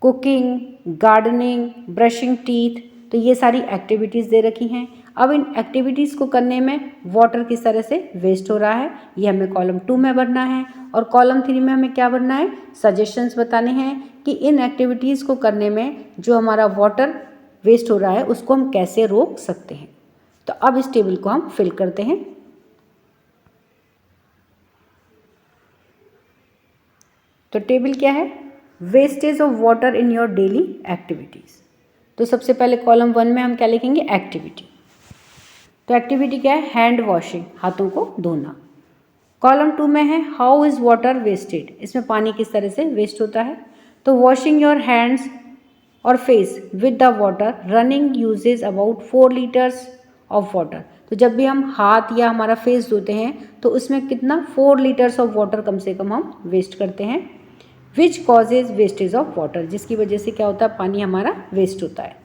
cooking, gardening, brushing teeth, तो ये सारी एक्टिविटीज़ दे रखी हैं। अब इन एक्टिविटीज़ को करने में वाटर किस तरह से वेस्ट हो रहा है ये हमें कॉलम 2 में भरना है। और कॉलम 3 में हमें क्या भरना है? सजेशंस बताने हैं कि इन एक्टिविटीज़ को करने में जो हमारा वाटर वेस्ट हो रहा है उसको हम कैसे रोक सकते हैं। तो अब इस टेबल को हम फिल करते हैं। तो टेबल क्या है? Wastage of water in your daily activities. तो सबसे पहले कॉलम 1 में हम क्या लिखेंगे? एक्टिविटी। तो एक्टिविटी क्या है? हैंड वॉशिंग, हाथों को धोना। कॉलम 2 में है हाउ इज़ वाटर वेस्टेड, इसमें पानी किस तरह से वेस्ट होता है। तो वॉशिंग योर हैंड्स और face with the water running uses about 4 litres of water. तो जब भी हम हाथ या हमारा फेस धोते हैं तो उसमें कितना? 4 लीटर्स ऑफ वाटर कम से कम हम वेस्ट करते हैं। Which causes wastage of water, जिसकी वजह से क्या होता है? पानी हमारा वेस्ट होता है।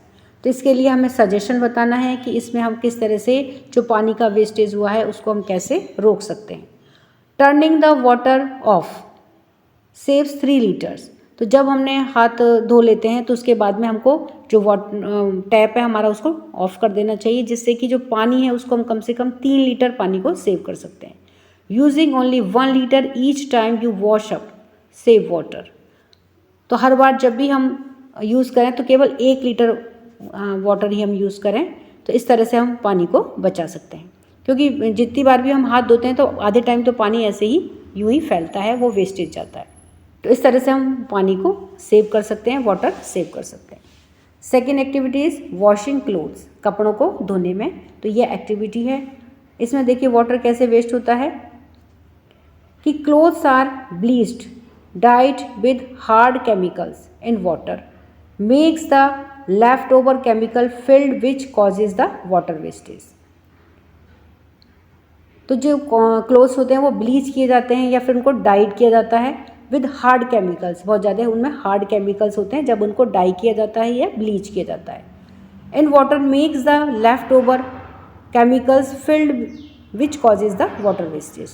तो इसके लिए हमें सजेशन बताना है कि इसमें हम किस तरह से जो पानी का वेस्टेज हुआ है उसको हम कैसे रोक सकते हैं। Turning the water of saves 3 litres. तो जब हमने हाथ धो लेते हैं तो उसके बाद में हमको जो टैप है हमारा उसको ऑफ कर देना चाहिए, जिससे कि जो पानी है उसको हम कम से कम 3 लीटर पानी को सेव कर सकते हैं। Using only 1 litre each time you wash up save water. तो हर बार जब भी हम यूज़ करें तो केवल 1 लीटर वाटर ही हम यूज़ करें, तो इस तरह से हम पानी को बचा सकते हैं। क्योंकि जितनी बार भी हम हाथ धोते हैं तो आधे टाइम तो पानी ऐसे ही यूँ ही फैलता है, वो वेस्टेज जाता है। तो इस तरह से हम पानी को सेव कर सकते हैं, वाटर सेव कर सकते हैं। Second activity is washing clothes, कपड़ों को धोने में। तो ये एक्टिविटी है। इसमें देखिए वाटर कैसे वेस्ट होता है कि clothes are bleached dyed with hard chemicals in water makes the leftover chemical filled which causes the water wastage। तो जो क्लोथ्स होते हैं वो ब्लीच किए जाते हैं या फिर उनको डाइड किया जाता है विद हार्ड केमिकल्स, बहुत ज़्यादा उनमें हार्ड केमिकल्स होते हैं जब उनको डाई किया जाता है या ब्लीच किया जाता है। And water makes the left over chemicals field which causes the water wastage.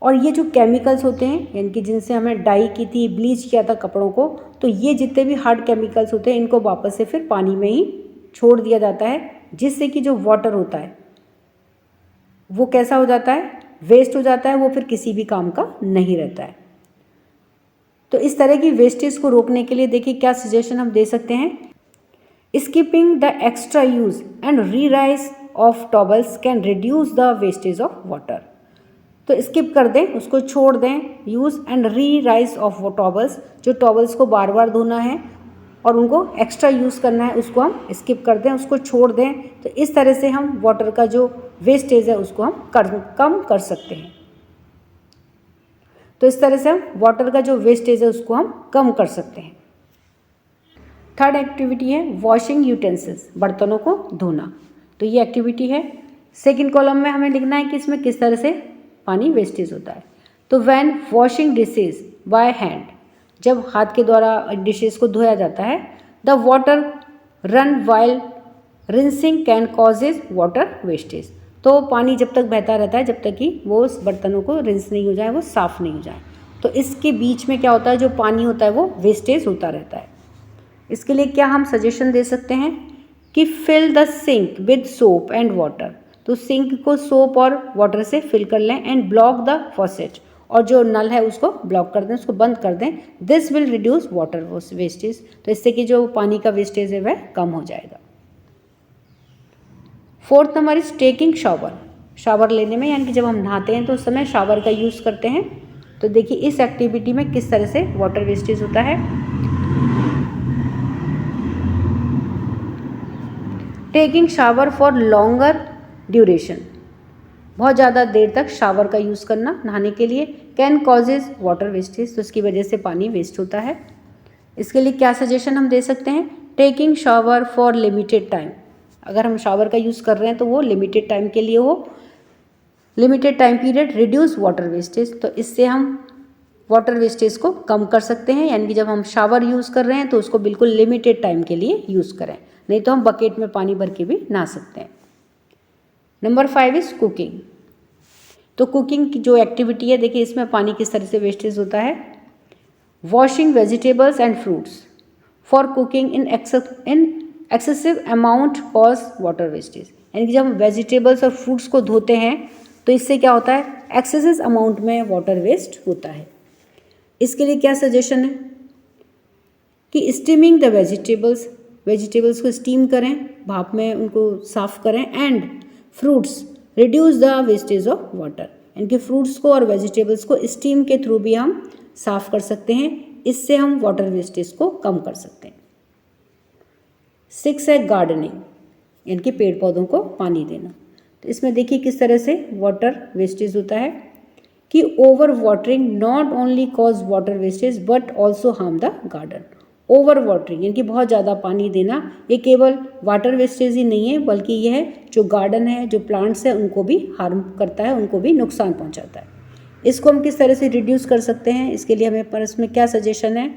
और ये जो केमिकल्स होते हैं यानी कि जिनसे हमें डाई की थी, ब्लीच किया था कपड़ों को, तो ये जितने भी हार्ड केमिकल्स होते हैं इनको वापस से फिर पानी में ही छोड़ दिया जाता है, जिससे कि जो वाटर होता है वो कैसा हो जाता है, वेस्ट हो जाता है, वो फिर किसी भी काम का नहीं रहता है। तो इस तरह की वेस्टेज को रोकने के लिए देखिए क्या सजेशन हम दे सकते हैं। Skipping the extra use and reuse of towels can reduce the wastage of water. तो स्किप कर दें, उसको छोड़ दें यूज़, एंड रीराइज ऑफ वो टॉवल्स, जो टॉवल्स को बार बार धोना है और उनको एक्स्ट्रा यूज़ करना है उसको हम स्किप कर दें, उसको छोड़ दें। तो इस तरह से हम वाटर का जो वेस्टेज है उसको हम कम कर सकते हैं। तो इस तरह से हम वाटर का जो वेस्टेज है उसको हम कम कर सकते हैं। थर्ड एक्टिविटी है वॉशिंग यूटेंसिल्स, बर्तनों को धोना। तो ये एक्टिविटी है। सेकंड कॉलम में हमें लिखना है कि इसमें किस तरह से पानी वेस्टेज होता है। तो when washing dishes by hand, जब हाथ के द्वारा डिशेज को धोया जाता है, the water run while rinsing can causes water wastage. तो पानी जब तक बहता रहता है जब तक कि वो उस बर्तनों को रिंस नहीं हो जाए, वो साफ़ नहीं हो जाए, तो इसके बीच में क्या होता है, जो पानी होता है वो वेस्टेज होता रहता है। इसके लिए क्या हम सजेशन दे सकते हैं कि fill the sink with soap and water. तो सिंक को सोप और वाटर से फिल कर लें, एंड ब्लॉक द फॉसेट, और जो नल है उसको ब्लॉक कर दें, उसको बंद कर दें। This will reduce water wastage. तो इससे कि जो पानी का वेस्टेज है वह कम हो जाएगा। Fourth number is taking shower. Shower लेने में यानी कि जब हम नहाते हैं तो उस समय शावर का यूज़ करते हैं। तो देखिए इस एक्टिविटी में किस तरह से वाटर वेस्टेज होता है। Taking shower for longer duration, बहुत ज़्यादा देर तक शावर का यूज़ करना नहाने के लिए, कैन कॉजेज वाटर वेस्टेज। तो इसकी वजह से पानी वेस्ट होता है। इसके लिए क्या सजेशन हम दे सकते हैं, taking shower for limited time. अगर हम शावर का यूज़ कर रहे हैं तो वो लिमिटेड टाइम के लिए हो, limited time period, reduce water wastage. तो इससे हम वाटर वेस्टेज को कम कर सकते हैं, यानी कि जब हम शावर यूज़ कर रहे हैं तो उसको बिल्कुल लिमिटेड टाइम के लिए यूज़ करें, नहीं तो हम बकेट में पानी भर के भी नहा सकते हैं। Number 5 is cooking. तो कुकिंग की जो एक्टिविटी है देखिए इसमें पानी किस तरह से वेस्टेज होता है। Washing vegetables and fruits for cooking in excessive amount cause water wastage. यानी कि जब हम वेजिटेबल्स और फ्रूट्स को धोते हैं तो इससे क्या होता है, एक्सेसिव अमाउंट में वाटर वेस्ट होता है। इसके लिए क्या सजेशन है कि स्टीमिंग द वेजिटेबल्स को स्टीम करें, भाप में उनको साफ़ करें, and fruits reduce the wastage of water. यानी कि फ्रूट्स को और वेजिटेबल्स को स्टीम के थ्रू भी हम साफ़ कर सकते हैं, इससे हम वाटर वेस्टेज को कम कर सकते हैं। 6 है गार्डनिंग, यानी कि पेड़ पौधों को पानी देना। तो इसमें देखिए किस तरह से वाटर वेस्टेज होता है कि over watering not only cause water wastage but also harm the garden. Over watering यानी कि बहुत ज़्यादा पानी देना, ये केवल वाटर वेस्टेज ही नहीं है बल्कि यह जो गार्डन है, जो प्लांट्स है, उनको भी हार्म करता है, उनको भी नुकसान पहुंचाता है। इसको हम किस तरह से रिड्यूस कर सकते हैं, इसके लिए हमें पर इसमें क्या सजेशन है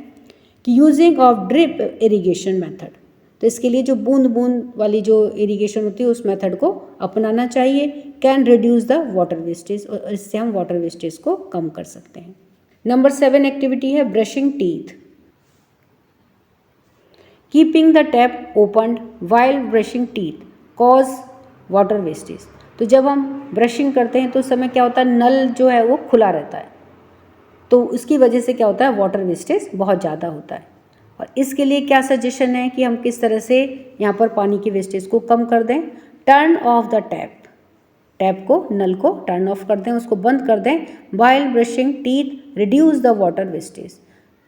कि using of drip irrigation method. तो इसके लिए जो बूंद बूंद वाली जो इरिगेशन होती है उस मेथड को अपनाना चाहिए, can reduce the water wastage, और इससे हम वाटर वेस्टेज को कम कर सकते हैं। नंबर 7 एक्टिविटी है brushing teeth. Keeping the tap open while brushing teeth cause water wastage. तो जब हम ब्रशिंग करते हैं तो उस समय क्या होता है, नल जो है वो खुला रहता है, तो इसकी वजह से क्या होता है, वाटर वेस्टेज बहुत ज़्यादा होता है। और इसके लिए क्या सजेशन है कि हम किस तरह से यहाँ पर पानी की वेस्टेज को कम कर दें। टर्न ऑफ द टैप को, नल को टर्न ऑफ कर दें, उसको बंद कर दें। While brushing teeth reduce the water wastage.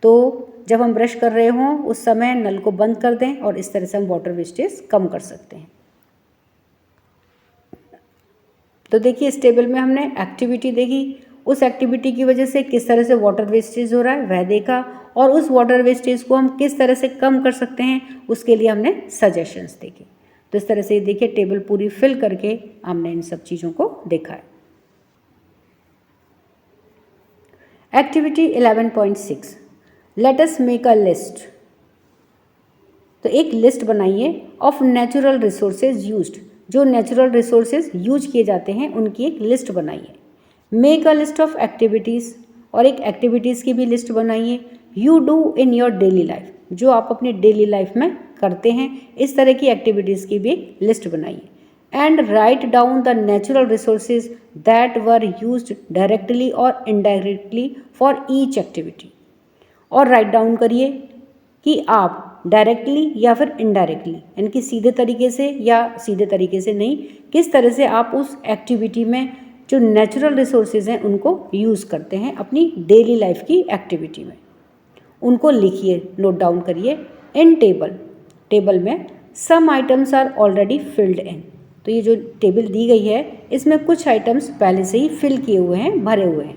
तो जब हम ब्रश कर रहे हों उस समय नल को बंद कर दें और इस तरह से हम वाटर वेस्टेज कम कर सकते हैं। तो देखिए इस टेबल में हमने एक्टिविटी देखी, उस एक्टिविटी की वजह से किस तरह से वाटर वेस्टेज हो रहा है वह देखा, और उस वाटर वेस्टेज को हम किस तरह से कम कर सकते हैं उसके लिए हमने सजेशंस देखे। तो इस तरह से देखिए टेबल पूरी फिल करके हमने इन सब चीज़ों को देखा है। Activity 11.6 let us make a list. तो एक लिस्ट बनाइए ऑफ नेचुरल रिसोर्सेज यूज्ड, जो नेचुरल रिसोर्सेज यूज किए जाते हैं उनकी एक लिस्ट बनाइए। Make a list of activities, और एक एक्टिविटीज़ की भी लिस्ट बनाइए। You do in your daily life, जो आप अपनी डेली लाइफ में करते हैं, इस तरह की एक्टिविटीज़ की भी एक लिस्ट बनाइए। And write down the natural resources that were used directly और इनडायरेक्टली फॉर ईच एक्टिविटी, और राइट डाउन करिए कि आप डायरेक्टली या फिर इनडायरेक्टली, यानी कि सीधे तरीके से या सीधे तरीके से नहीं, किस तरह से आप उस एक्टिविटी में जो नेचुरल रिसोर्सेज हैं उनको यूज़ करते हैं अपनी डेली लाइफ की एक्टिविटी में। उनको लिखिए, नोट डाउन करिए। इन टेबल में some items are already filled in. तो ये जो टेबल दी गई है इसमें कुछ आइटम्स पहले से ही फिल किए हुए हैं, भरे हुए हैं।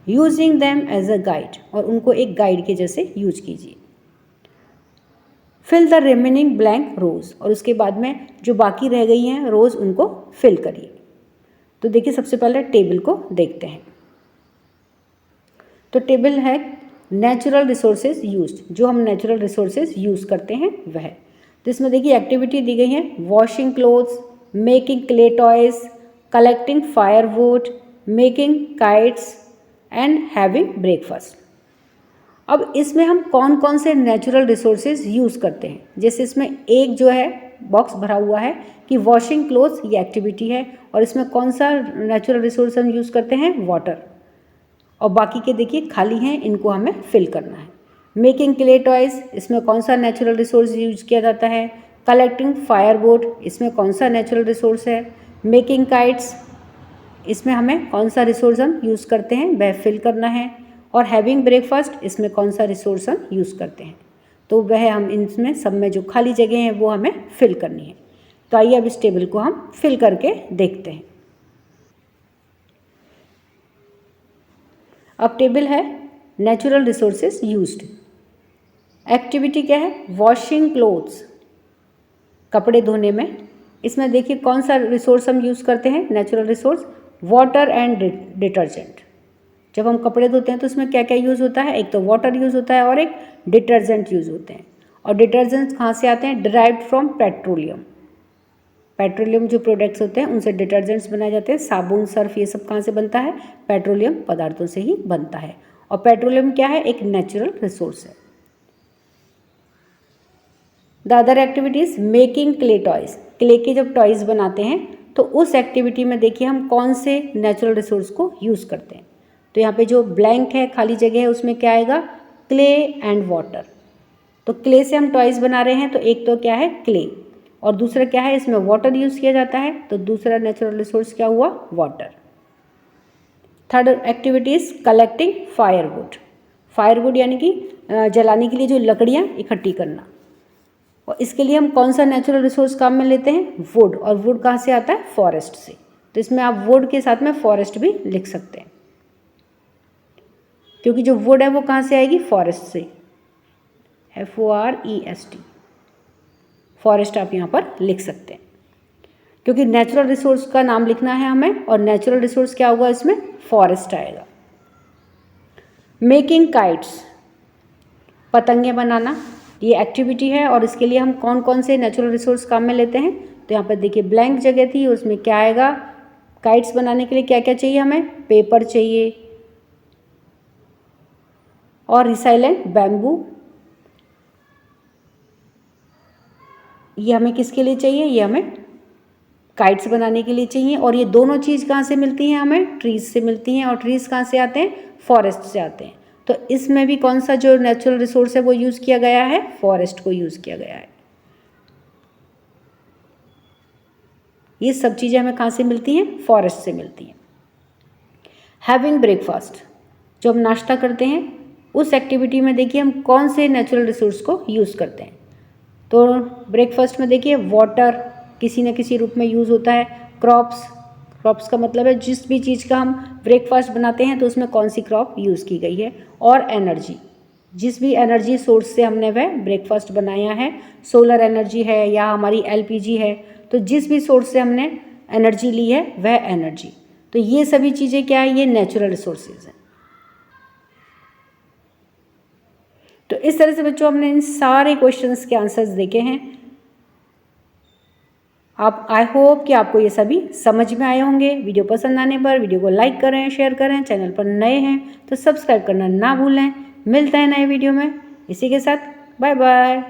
Using them as a guide, और उनको एक गाइड के जैसे यूज कीजिए। Fill the remaining blank rows, और उसके बाद में जो बाकी रह गई हैं रोज उनको फिल करिए। तो देखिए सबसे पहले टेबल को देखते हैं। तो टेबल है नेचुरल रिसोर्सेज यूज्ड, जो हम नेचुरल रिसोर्सेज यूज़ करते हैं वह। तो इसमें देखिए एक्टिविटी दी गई है washing clothes, making clay toys, collecting firewood, making kites and having breakfast. अब इसमें हम कौन कौन से नेचुरल रिसोर्सेज यूज़ करते हैं, जैसे इसमें एक जो है बॉक्स भरा हुआ है कि वॉशिंग क्लोथ्स ये एक्टिविटी है, और इसमें कौन सा नेचुरल रिसोर्स हम यूज़ करते हैं, वाटर। और बाकी के देखिए खाली हैं, इनको हमें फिल करना है। मेकिंग क्ले टॉयज, इसमें कौन सा नेचुरल रिसोर्स यूज किया जाता है। कलेक्टिंग फायरवुड, इसमें कौन सा नेचुरल रिसोर्स है। मेकिंग काइट्स, इसमें हमें कौन सा रिसोर्स हम यूज़ करते हैं वह फिल करना है। और हैविंग ब्रेकफास्ट, इसमें कौन सा रिसोर्स हम यूज़ करते हैं, तो वह हम इनमें सब में जो खाली जगह हैं वो हमें फिल करनी है। तो आइए अब इस टेबल को हम फिल करके देखते हैं। अब टेबल है नेचुरल रिसोर्सेज यूज्ड। एक्टिविटी क्या है, वॉशिंग क्लोथ्स, कपड़े धोने में। इसमें देखिए कौन सा रिसोर्स हम यूज़ करते हैं, natural resource, water and detergent. जब हम कपड़े धोते हैं तो उसमें क्या क्या यूज़ होता है, एक तो वाटर यूज़ होता है और एक डिटर्जेंट यूज़ होते हैं। और डिटर्जेंट्स कहाँ से आते हैं, डिराइव्ड फ्रॉम पेट्रोलियम। पेट्रोलियम जो प्रोडक्ट्स होते हैं उनसे डिटर्जेंट्स बनाए जाते हैं। साबुन, सर्फ, ये सब कहाँ से बनता है, पेट्रोलियम पदार्थों से ही बनता है। और पेट्रोलियम क्या है, एक नेचुरल रिसोर्स है। The other activities, making clay toys, clay के जब टॉयज़ बनाते हैं तो उस एक्टिविटी में देखिए हम कौन से नेचुरल रिसोर्स को यूज़ करते हैं। तो यहाँ पे जो ब्लैंक है, खाली जगह है, उसमें क्या आएगा, क्ले एंड वाटर। तो क्ले से हम टॉयज़ बना रहे हैं, तो एक तो क्या है क्ले, और दूसरा क्या है, इसमें वाटर यूज़ किया जाता है, तो दूसरा नेचुरल रिसोर्स क्या हुआ, water. Third activities, collecting firewood. Firewood यानी कि जलाने के लिए जो लकड़ियाँ इकट्ठी करना। और इसके लिए हम कौन सा नेचुरल रिसोर्स काम में लेते हैं, वुड। और वुड कहाँ से आता है, फॉरेस्ट से। तो इसमें आप वुड के साथ में फॉरेस्ट भी लिख सकते हैं, क्योंकि जो वुड है वो कहाँ से आएगी, फॉरेस्ट से, FOREST, फॉरेस्ट आप यहाँ पर लिख सकते हैं, क्योंकि नेचुरल रिसोर्स का नाम लिखना है हमें, और नेचुरल रिसोर्स क्या होगा, इसमें फॉरेस्ट आएगा। मेकिंग काइट्स, पतंगे बनाना, ये एक्टिविटी है, और इसके लिए हम कौन कौन से नेचुरल रिसोर्स काम में लेते हैं। तो यहाँ पर देखिए ब्लैंक जगह थी, उसमें क्या आएगा, काइट्स बनाने के लिए क्या क्या चाहिए हमें, पेपर चाहिए और रिसाइलेंट बैम्बू। ये हमें किसके लिए चाहिए, ये हमें काइट्स बनाने के लिए चाहिए। और ये दोनों चीज़ कहाँ से मिलती हैं, हमें ट्रीज से मिलती हैं, और ट्रीज कहाँ से आते हैं, फॉरेस्ट से आते हैं। तो इसमें भी कौन सा जो नेचुरल रिसोर्स है वो यूज़ किया गया है, फॉरेस्ट को यूज़ किया गया है। ये सब चीज़ें हमें कहाँ से मिलती हैं, फॉरेस्ट से मिलती हैं। हैविंग ब्रेकफास्ट, जो हम नाश्ता करते हैं, उस एक्टिविटी में देखिए हम कौन से नेचुरल रिसोर्स को यूज़ करते हैं। तो ब्रेकफास्ट में देखिए वाटर किसी न किसी रूप में यूज़ होता है, क्रॉप्स क्रॉप्स का मतलब है जिस भी चीज़ का हम ब्रेकफास्ट बनाते हैं तो उसमें कौन सी क्रॉप यूज़ की गई है। और एनर्जी, जिस भी एनर्जी सोर्स से हमने वह ब्रेकफास्ट बनाया है, सोलर एनर्जी है या हमारी एलपीजी है, तो जिस भी सोर्स से हमने एनर्जी ली है वह एनर्जी। तो ये सभी चीज़ें क्या है, ये नेचुरल रिसोर्सेज हैं। तो इस तरह से बच्चों हमने इन सारे क्वेश्चंस के आंसर्स देखे हैं। आप आई होप कि आपको ये सभी समझ में आए होंगे। वीडियो पसंद आने पर वीडियो को लाइक करें, शेयर करें। चैनल पर नए हैं तो सब्सक्राइब करना ना भूलें। मिलते हैं नए वीडियो में। इसी के साथ बाय बाय।